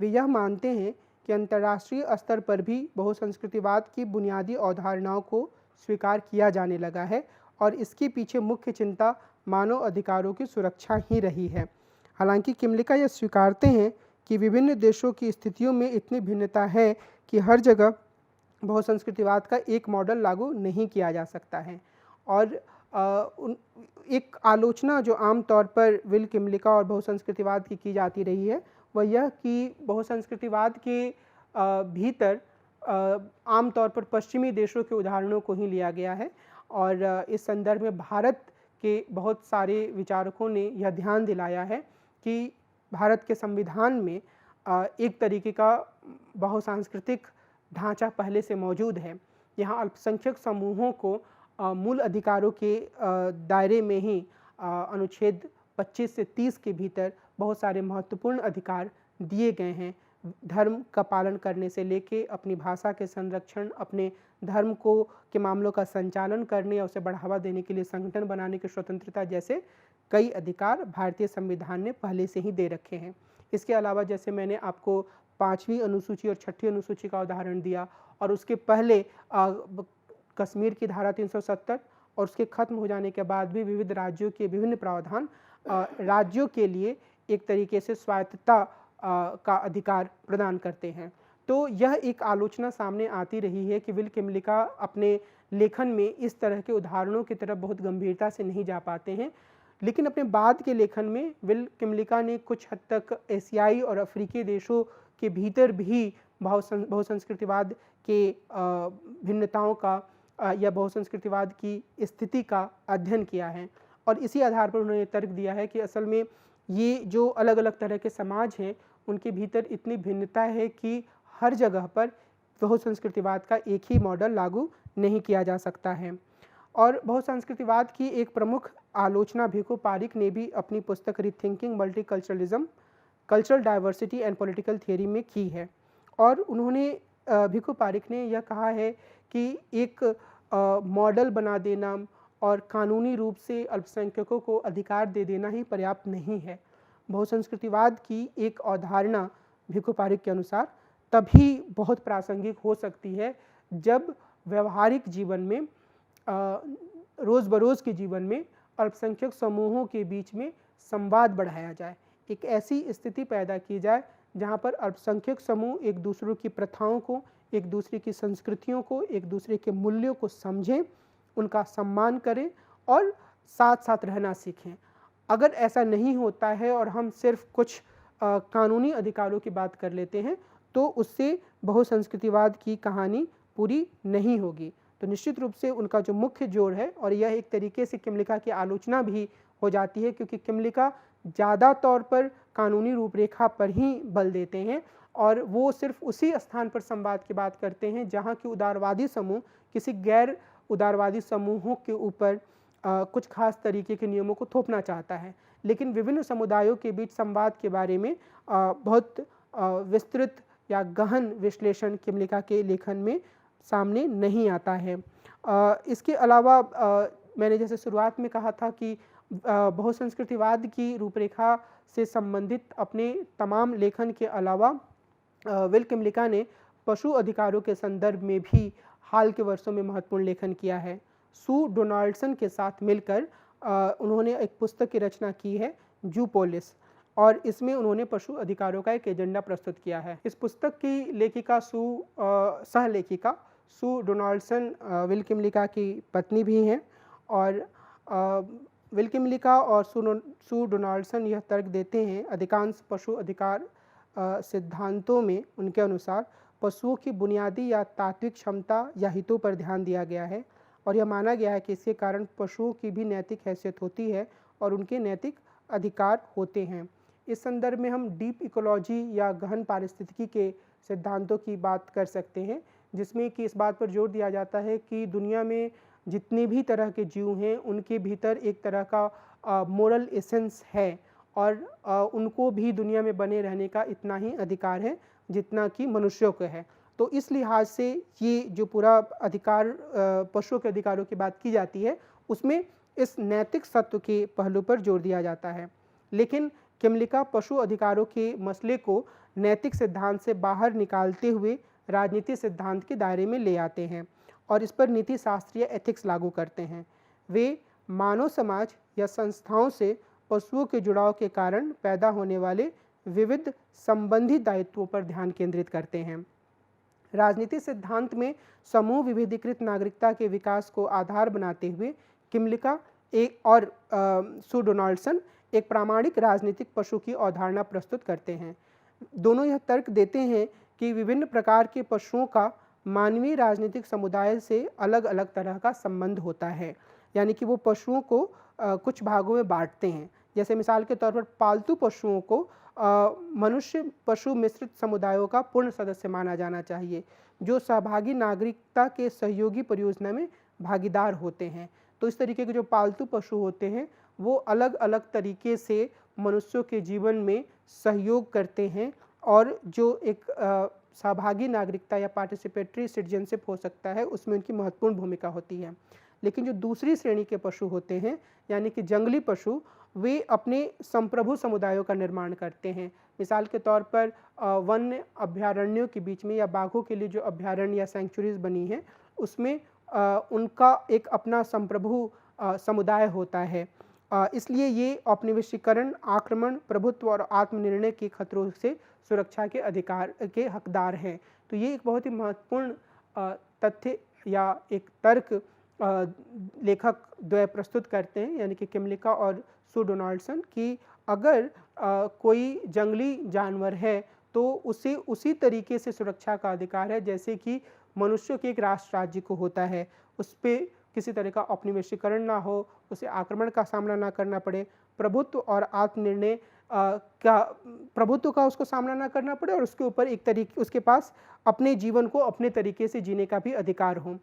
वे यह मानते हैं कि अंतर्राष्ट्रीय स्तर पर भी बहुसंस्कृतिवाद की बुनियादी अवधारणाओं को स्वीकार किया जाने लगा है और इसके पीछे मुख्य चिंता मानव अधिकारों की सुरक्षा ही रही है। हालांकि किमलिका यह स्वीकारते हैं कि विभिन्न देशों की स्थितियों में इतनी भिन्नता है कि हर जगह बहुसंस्कृतिवाद का एक मॉडल लागू नहीं किया जा सकता है। और एक आलोचना जो आम तौर पर विल किमलिका और बहुसंस्कृतिवाद की जाती रही है वह यह कि बहुसंस्कृतिवाद के भीतर आम तौर पर पश्चिमी देशों के उदाहरणों को ही लिया गया है और इस संदर्भ में भारत के बहुत सारे विचारकों ने यह ध्यान दिलाया है कि भारत के संविधान में एक तरीके का बहुसांस्कृतिक ढांचा पहले से मौजूद है। यहाँ अल्पसंख्यक समूहों को मूल अधिकारों के दायरे में ही अनुच्छेद 25 से 30 के भीतर बहुत सारे महत्वपूर्ण अधिकार दिए गए हैं। धर्म का पालन करने से लेके अपनी भाषा के संरक्षण, अपने धर्म को के मामलों का संचालन करने और उसे बढ़ावा देने के लिए संगठन बनाने की स्वतंत्रता जैसे कई अधिकार भारतीय संविधान ने पहले से ही दे रखे हैं। इसके अलावा जैसे मैंने आपको 5वीं अनुसूची और 6ठी अनुसूची का उदाहरण दिया और उसके पहले कश्मीर की धारा 370 और उसके खत्म हो जाने के बाद भी विविध राज्यों के विभिन्न प्रावधान राज्यों के लिए एक तरीके से स्वायत्तता का अधिकार प्रदान करते हैं। तो यह एक आलोचना सामने आती रही है कि विल किमलिका अपने लेखन में इस तरह के उदाहरणों की तरफ बहुत गंभीरता से नहीं जा पाते हैं, लेकिन अपने बाद के लेखन में विल किमलिका ने कुछ हद तक एशियाई और अफ्रीकी देशों के भीतर भी बहुसंस्कृतिवाद के भिन्नताओं का या बहुसंस्कृतिवाद की स्थिति का अध्ययन किया है और इसी आधार पर उन्होंने तर्क दिया है कि असल में ये जो अलग अलग तरह के समाज हैं उनके भीतर इतनी भिन्नता है कि हर जगह पर बहुसंस्कृतिवाद का एक ही मॉडल लागू नहीं किया जा सकता है। और बहुसंस्कृतिवाद की एक प्रमुख आलोचना भिखु पारिक ने भी अपनी पुस्तक rethinking multiculturalism, cultural diversity and political theory में की है। और उन्होंने भिखु पारिक ने यह कहा है कि एक मॉडल बना देना और कानूनी रूप से अल्पसंख्यकों को अधिकार दे देना ही पर्याप्त नहीं है। बहुसंस्कृतिवाद की एक अवधारणा भिखु पारिक के अनुसार तभी बहुत प्रासंगिक हो सकती है जब व्यवहारिक जीवन में, रोज़ बरोज़ के जीवन में अल्पसंख्यक समूहों के बीच में संवाद बढ़ाया जाए। एक ऐसी स्थिति पैदा की जाए जहाँ पर अल्पसंख्यक समूह एक दूसरों की प्रथाओं को, एक दूसरे की संस्कृतियों को, एक दूसरे के मूल्यों को समझें, उनका सम्मान करें और साथ साथ रहना सीखें। अगर ऐसा नहीं होता है और हम सिर्फ कुछ कानूनी अधिकारों की बात कर लेते हैं तो उससे बहुसंस्कृतिवाद की कहानी पूरी नहीं होगी। तो निश्चित रूप से उनका जो मुख्य जोर है, और यह एक तरीके से किमलिका की आलोचना भी हो जाती है, क्योंकि किमलिका ज़्यादा तौर पर कानूनी रूपरेखा पर ही बल देते हैं और वो सिर्फ उसी स्थान पर संवाद की बात करते हैं जहाँ की उदारवादी समूह किसी गैर उदारवादी समूहों के ऊपर कुछ खास तरीके के नियमों को थोपना चाहता है। लेकिन विभिन्न समुदायों के बीच संवाद के बारे में बहुत विस्तृत या गहन विश्लेषण किमलिका के लेखन में सामने नहीं आता है। इसके अलावा मैंने जैसे शुरुआत में कहा था कि बहुसंस्कृतिवाद की रूपरेखा से संबंधित अपने तमाम लेखन के अलावा विल किमलिका ने पशु अधिकारों के संदर्भ में भी हाल के वर्षों में महत्वपूर्ण लेखन किया है। सू डोनाल्डसन के साथ मिलकर उन्होंने एक पुस्तक की रचना की है, जूपोलिस, और इसमें उन्होंने पशु अधिकारों का एक एजेंडा प्रस्तुत किया है। इस पुस्तक की लेखिका सह लेखिका सू डोनाल्डसन विल किमलिका की पत्नी भी हैं और विल किमलिका और सू डोनाल्डसन यह तर्क देते हैं, अधिकांश पशु अधिकार सिद्धांतों में उनके अनुसार पशुओं की बुनियादी या तात्विक क्षमता या हितों पर ध्यान दिया गया है और यह माना गया है कि इसके कारण पशुओं की भी नैतिक हैसियत होती है और उनके नैतिक अधिकार होते हैं। इस संदर्भ में हम डीप इकोलॉजी या गहन पारिस्थितिकी के सिद्धांतों की बात कर सकते हैं, जिसमें कि इस बात पर जोर दिया जाता है कि दुनिया में जितने भी तरह के जीव हैं उनके भीतर एक तरह का मोरल एसेंस है और उनको भी दुनिया में बने रहने का इतना ही अधिकार है जितना कि मनुष्यों को है। तो इस लिहाज से ये जो पूरा अधिकार पशुओं के अधिकारों की बात की जाती है उसमें इस नैतिक सत्व के पहलू पर जोर दिया जाता है। लेकिन किमलिका पशु अधिकारों के मसले को नैतिक सिद्धांत से बाहर निकालते हुए राजनीतिक सिद्धांत के दायरे में ले आते हैं और इस पर नीति शास्त्रीय एथिक्स लागू करते हैं। वे मानव समाज या संस्थाओं से पशुओं के जुड़ाव के कारण पैदा होने वाले विविध संबंधी दायित्वों पर ध्यान केंद्रित करते हैं। राजनीतिक सिद्धांत में समूह विभेदीकृत नागरिकता के विकास को आधार बनाते हुए किमलिका और सू डोनाल्डसन एक प्रामाणिक राजनीतिक पशु की अवधारणा प्रस्तुत करते हैं। दोनों यह तर्क देते हैं कि विभिन्न प्रकार के पशुओं का मानवीय राजनीतिक समुदाय से अलग अलग तरह का संबंध होता है, यानी कि वो पशुओं को कुछ भागों में बांटते हैं। जैसे मिसाल के तौर पर पालतू पशुओं को मनुष्य पशु मिश्रित समुदायों का पूर्ण सदस्य माना जाना चाहिए जो सहभागी नागरिकता के सहयोगी परियोजना में भागीदार होते हैं। तो इस तरीके के जो पालतू पशु होते हैं वो अलग अलग तरीके से मनुष्यों के जीवन में सहयोग करते हैं और जो एक सहभागी नागरिकता या पार्टिसिपेटरी सिटीजनशिप हो सकता है उसमें उनकी महत्वपूर्ण भूमिका होती है। लेकिन जो दूसरी श्रेणी के पशु होते हैं यानी कि जंगली पशु, वे अपने संप्रभु समुदायों का निर्माण करते हैं। मिसाल के तौर पर वन्य अभयारण्यों के बीच में या बाघों के लिए जो अभयारण्य या सेंचुरीज बनी हैं उसमें उनका एक अपना संप्रभु समुदाय होता है। इसलिए ये औपनिवेशीकरण, आक्रमण, प्रभुत्व और आत्मनिर्णय के खतरों से सुरक्षा के अधिकार के हकदार हैं। तो ये एक बहुत ही महत्वपूर्ण तथ्य या एक तर्क लेखक द्वय प्रस्तुत करते हैं, यानी कि किमलिका और सू डोनाल्डसन, कि अगर कोई जंगली जानवर है तो उसे उसी तरीके से सुरक्षा का अधिकार है जैसे कि मनुष्यों के एक राष्ट्र राज्य को होता है। उस पर किसी तरह का औपनिवेशीकरण ना हो, उसे आक्रमण का सामना ना करना पड़े, प्रभुत्व और आत्मनिर्णय प्रभुत्व का उसको सामना ना करना पड़े और उसके ऊपर एक तरीके उसके पास अपने जीवन को अपने तरीके से जीने का भी अधिकार हो।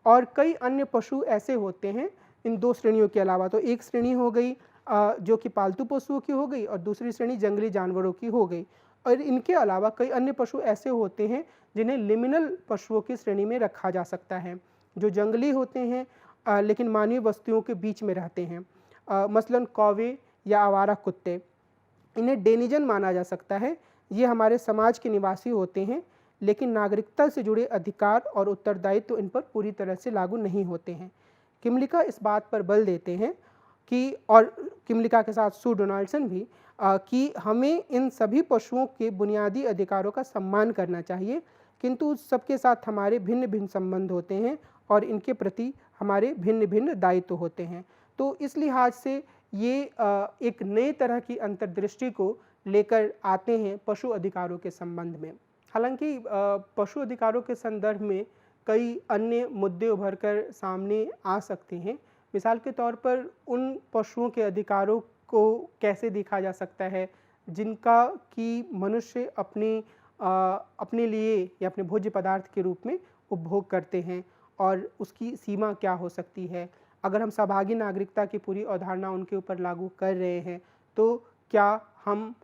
और कई अन्य पशु ऐसे होते हैं इन 2 श्रेणियों के अलावा। तो एक श्रेणी हो गई जो कि पालतू पशुओं की हो गई और दूसरी श्रेणी जंगली जानवरों की हो गई। और इनके अलावा कई अन्य पशु ऐसे होते हैं जिन्हें लिमिनल पशुओं की श्रेणी में रखा जा सकता है, जो जंगली होते हैं लेकिन मानवीय बस्तियों के बीच में रहते हैं। मसलन कौवे या आवारा कुत्ते, इन्हें डेनिजन माना जा सकता है। ये हमारे समाज के निवासी होते हैं लेकिन नागरिकता से जुड़े अधिकार और उत्तरदायित्व इन पर पूरी तरह से लागू नहीं होते हैं। किमलिका इस बात पर बल देते हैं कि, और किमलिका के साथ सू डोनाल्डसन भी, कि हमें इन सभी पशुओं के बुनियादी अधिकारों का सम्मान करना चाहिए, किंतु सबके साथ हमारे भिन्न भिन्न संबंध होते हैं और इनके प्रति हमारे भिन्न भिन्न दायित्व होते हैं। तो इस लिहाज से ये एक नए तरह की अंतर्दृष्टि को लेकर आते हैं पशु अधिकारों के संबंध में। हालांकि पशु अधिकारों के संदर्भ में कई अन्य मुद्दे उभर कर सामने आ सकते हैं। मिसाल के तौर पर उन पशुओं के अधिकारों को कैसे देखा जा सकता है जिनका कि मनुष्य अपने लिए या अपने भोज्य पदार्थ के रूप में उपभोग करते हैं, और उसकी सीमा क्या हो सकती है। अगर हम सहभागी नागरिकता की पूरी अवधारणा उनके ऊपर लागू कर रहे हैं तो क्या हम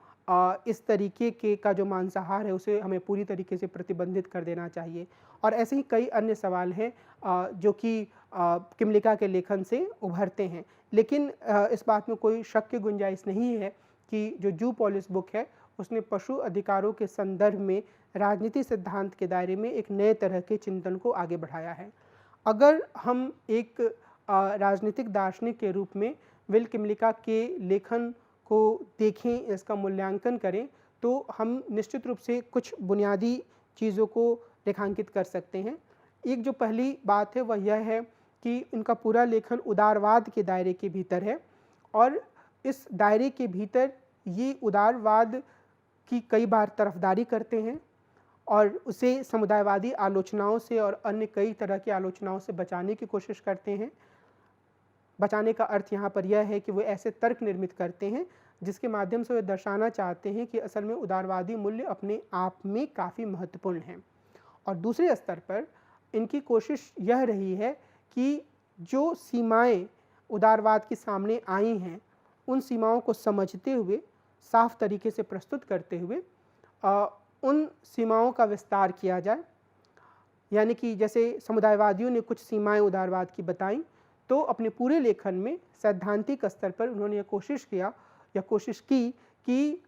इस तरीके के का जो मांसाहार है उसे हमें पूरी तरीके से प्रतिबंधित कर देना चाहिए। और ऐसे ही कई अन्य सवाल हैं जो कि किमलिका के लेखन से उभरते हैं। लेकिन इस बात में कोई शक की गुंजाइश नहीं है कि जो जू पॉलिस बुक है उसने पशु अधिकारों के संदर्भ में राजनीति सिद्धांत के दायरे में एक नए तरह के चिंतन को आगे बढ़ाया है। अगर हम एक राजनीतिक दार्शनिक के रूप में विल किमलिका के लेखन को देखें, इसका मूल्यांकन करें, तो हम निश्चित रूप से कुछ बुनियादी चीज़ों को रेखांकित कर सकते हैं। एक जो पहली बात है वह यह है कि इनका पूरा लेखन उदारवाद के दायरे के भीतर है, और इस दायरे के भीतर ये उदारवाद की कई बार तरफदारी करते हैं और उसे समुदायवादी आलोचनाओं से और अन्य कई तरह की आलोचनाओं से बचाने की कोशिश करते हैं। बचाने का अर्थ यहाँ पर यह है कि वो ऐसे तर्क निर्मित करते हैं जिसके माध्यम से वे दर्शाना चाहते हैं कि असल में उदारवादी मूल्य अपने आप में काफ़ी महत्वपूर्ण हैं। और दूसरे स्तर पर इनकी कोशिश यह रही है कि जो सीमाएं उदारवाद के सामने आई हैं उन सीमाओं को समझते हुए, साफ तरीके से प्रस्तुत करते हुए उन सीमाओं का विस्तार किया जाए। यानी कि जैसे समुदायवादियों ने कुछ सीमाएं उदारवाद की बताई, तो अपने पूरे लेखन में सैद्धांतिक स्तर पर उन्होंने यह कोशिश की कि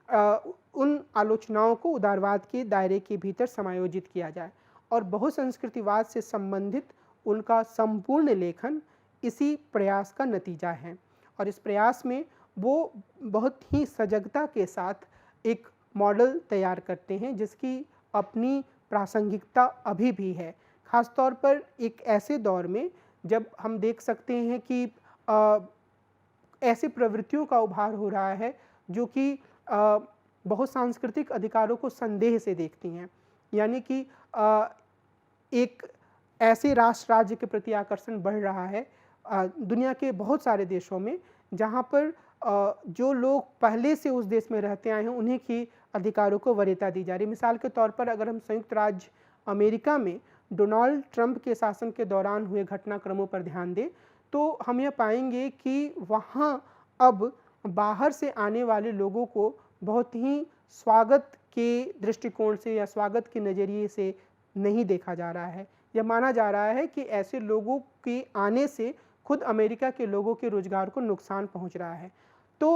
उन आलोचनाओं को उदारवाद के दायरे के भीतर समायोजित किया जाए। और बहुसंस्कृतिवाद से संबंधित उनका संपूर्ण लेखन इसी प्रयास का नतीजा है। और इस प्रयास में वो बहुत ही सजगता के साथ एक मॉडल तैयार करते हैं जिसकी अपनी प्रासंगिकता अभी भी है, ख़ास तौर पर एक ऐसे दौर में जब हम देख सकते हैं कि ऐसी प्रवृत्तियों का उभार हो रहा है जो कि बहुत सांस्कृतिक अधिकारों को संदेह से देखती हैं। यानी कि एक ऐसे राष्ट्र राज्य के प्रति आकर्षण बढ़ रहा है दुनिया के बहुत सारे देशों में, जहाँ पर जो लोग पहले से उस देश में रहते आए हैं उन्हीं की अधिकारों को वरीयता दी जा रही है। मिसाल के तौर पर अगर हम संयुक्त राज्य अमेरिका में डोनाल्ड ट्रंप के शासन के दौरान हुए घटनाक्रमों पर ध्यान दें तो हम यह पाएंगे कि वहाँ अब बाहर से आने वाले लोगों को बहुत ही स्वागत के दृष्टिकोण से या स्वागत के नज़रिए से नहीं देखा जा रहा है। यह माना जा रहा है कि ऐसे लोगों के आने से खुद अमेरिका के लोगों के रोजगार को नुकसान पहुंच रहा है। तो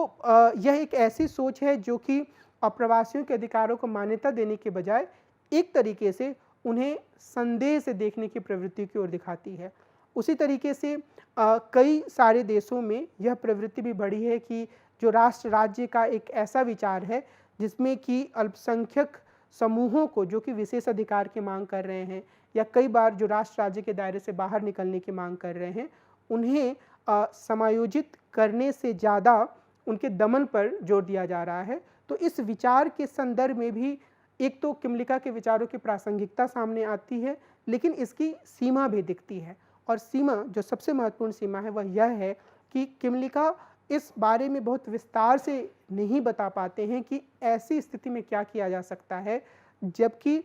यह एक ऐसी सोच है जो कि अप्रवासियों के अधिकारों को मान्यता देने के बजाय एक तरीके से उन्हें संदेह से देखने की प्रवृत्ति की ओर दिखाती है। उसी तरीके से कई सारे देशों में यह प्रवृत्ति भी बढ़ी है कि जो राष्ट्र राज्य का एक ऐसा विचार है जिसमें कि अल्पसंख्यक समूहों को जो कि विशेष अधिकार की मांग कर रहे हैं या कई बार जो राष्ट्र राज्य के दायरे से बाहर निकलने की मांग कर रहे हैं, उन्हें समायोजित करने से ज़्यादा उनके दमन पर जोर दिया जा रहा है। तो इस विचार के संदर्भ में भी एक तो किमलिका के विचारों की प्रासंगिकता सामने आती है, लेकिन इसकी सीमा भी दिखती है। और सीमा, जो सबसे महत्वपूर्ण सीमा है, वह यह है कि किमलिका इस बारे में बहुत विस्तार से नहीं बता पाते हैं कि ऐसी स्थिति में क्या किया जा सकता है जबकि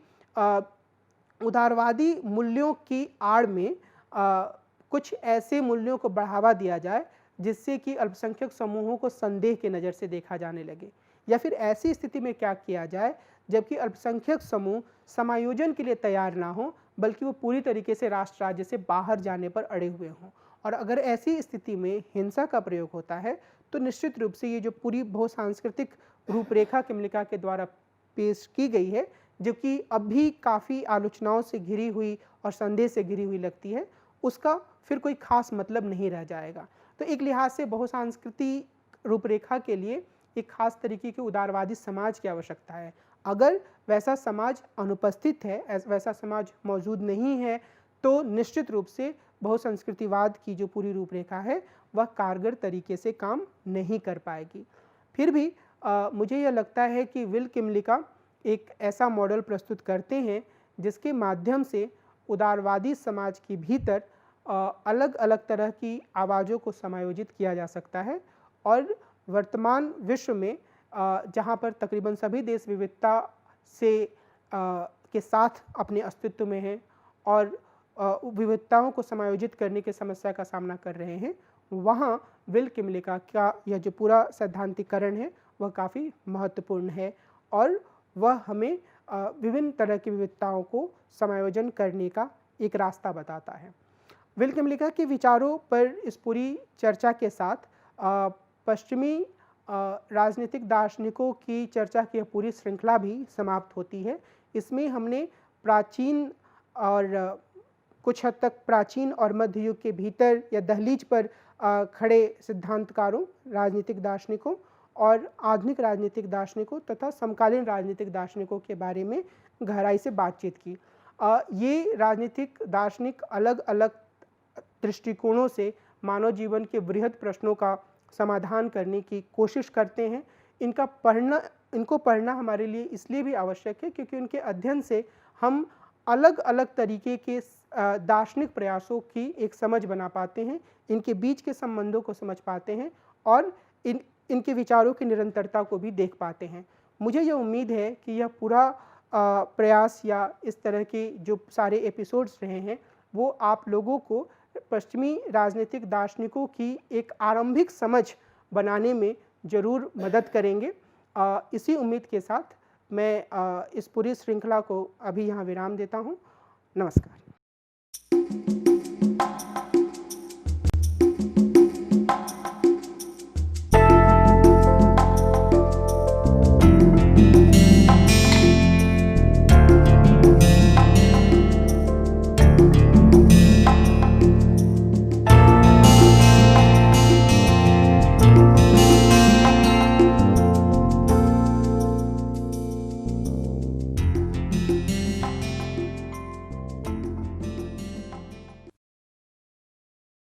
उदारवादी मूल्यों की आड़ में कुछ ऐसे मूल्यों को बढ़ावा दिया जाए जिससे कि अल्पसंख्यक समूहों को संदेह के नज़र से देखा जाने लगे, या फिर ऐसी स्थिति में क्या किया जाए जबकि अल्पसंख्यक समूह समायोजन के लिए तैयार ना हो बल्कि वो पूरी तरीके से राष्ट्र राज्य से बाहर जाने पर अड़े हुए हों। और अगर ऐसी स्थिति में हिंसा का प्रयोग होता है तो निश्चित रूप से ये जो पूरी बहुसांस्कृतिक रूपरेखा किमलिका के द्वारा पेश की गई है, जो कि अब भी काफ़ी आलोचनाओं से घिरी हुई और संदेह से घिरी हुई लगती है, उसका फिर कोई खास मतलब नहीं रह जाएगा। तो एक लिहाज से बहुसांस्कृतिक रूपरेखा के लिए एक खास तरीके के उदारवादी समाज की आवश्यकता है। अगर वैसा समाज अनुपस्थित है, वैसा समाज मौजूद नहीं है, तो निश्चित रूप से बहुसंस्कृतिवाद की जो पूरी रूपरेखा है वह कारगर तरीके से काम नहीं कर पाएगी। फिर भी मुझे यह लगता है कि विल किमलिका एक ऐसा मॉडल प्रस्तुत करते हैं जिसके माध्यम से उदारवादी समाज के भीतर अलग अलग तरह की आवाज़ों को समायोजित किया जा सकता है और वर्तमान विश्व में जहाँ पर तकरीबन सभी देश विविधता से के साथ अपने अस्तित्व में हैं और विविधताओं को समायोजित करने की समस्या का सामना कर रहे हैं, वहाँ विल किमलिका का यह जो पूरा सैद्धांतिकरण है वह काफ़ी महत्वपूर्ण है और वह हमें विभिन्न तरह की विविधताओं को समायोजन करने का एक रास्ता बताता है। विल किमलिका के विचारों पर इस पूरी चर्चा के साथ पश्चिमी राजनीतिक दार्शनिकों की चर्चा की पूरी श्रृंखला भी समाप्त होती है। इसमें हमने प्राचीन और कुछ हद तक प्राचीन और मध्य युग के भीतर या दहलीज पर खड़े सिद्धांतकारों, राजनीतिक दार्शनिकों और आधुनिक राजनीतिक दार्शनिकों तथा समकालीन राजनीतिक दार्शनिकों के बारे में गहराई से बातचीत की। ये राजनीतिक दार्शनिक अलग अलग दृष्टिकोणों से मानव जीवन के बृहद प्रश्नों का समाधान करने की कोशिश करते हैं। इनको पढ़ना हमारे लिए इसलिए भी आवश्यक है क्योंकि उनके अध्ययन से हम अलग अलग तरीके के दार्शनिक प्रयासों की एक समझ बना पाते हैं, इनके बीच के संबंधों को समझ पाते हैं और इनके विचारों की निरंतरता को भी देख पाते हैं। मुझे यह उम्मीद है कि यह पूरा प्रयास या इस तरह के जो सारे एपिसोड्स रहे हैं वो आप लोगों को पश्चिमी राजनीतिक दार्शनिकों की एक आरंभिक समझ बनाने में ज़रूर मदद करेंगे। इसी उम्मीद के साथ मैं इस पूरी श्रृंखला को अभी यहाँ विराम देता हूँ। नमस्कार।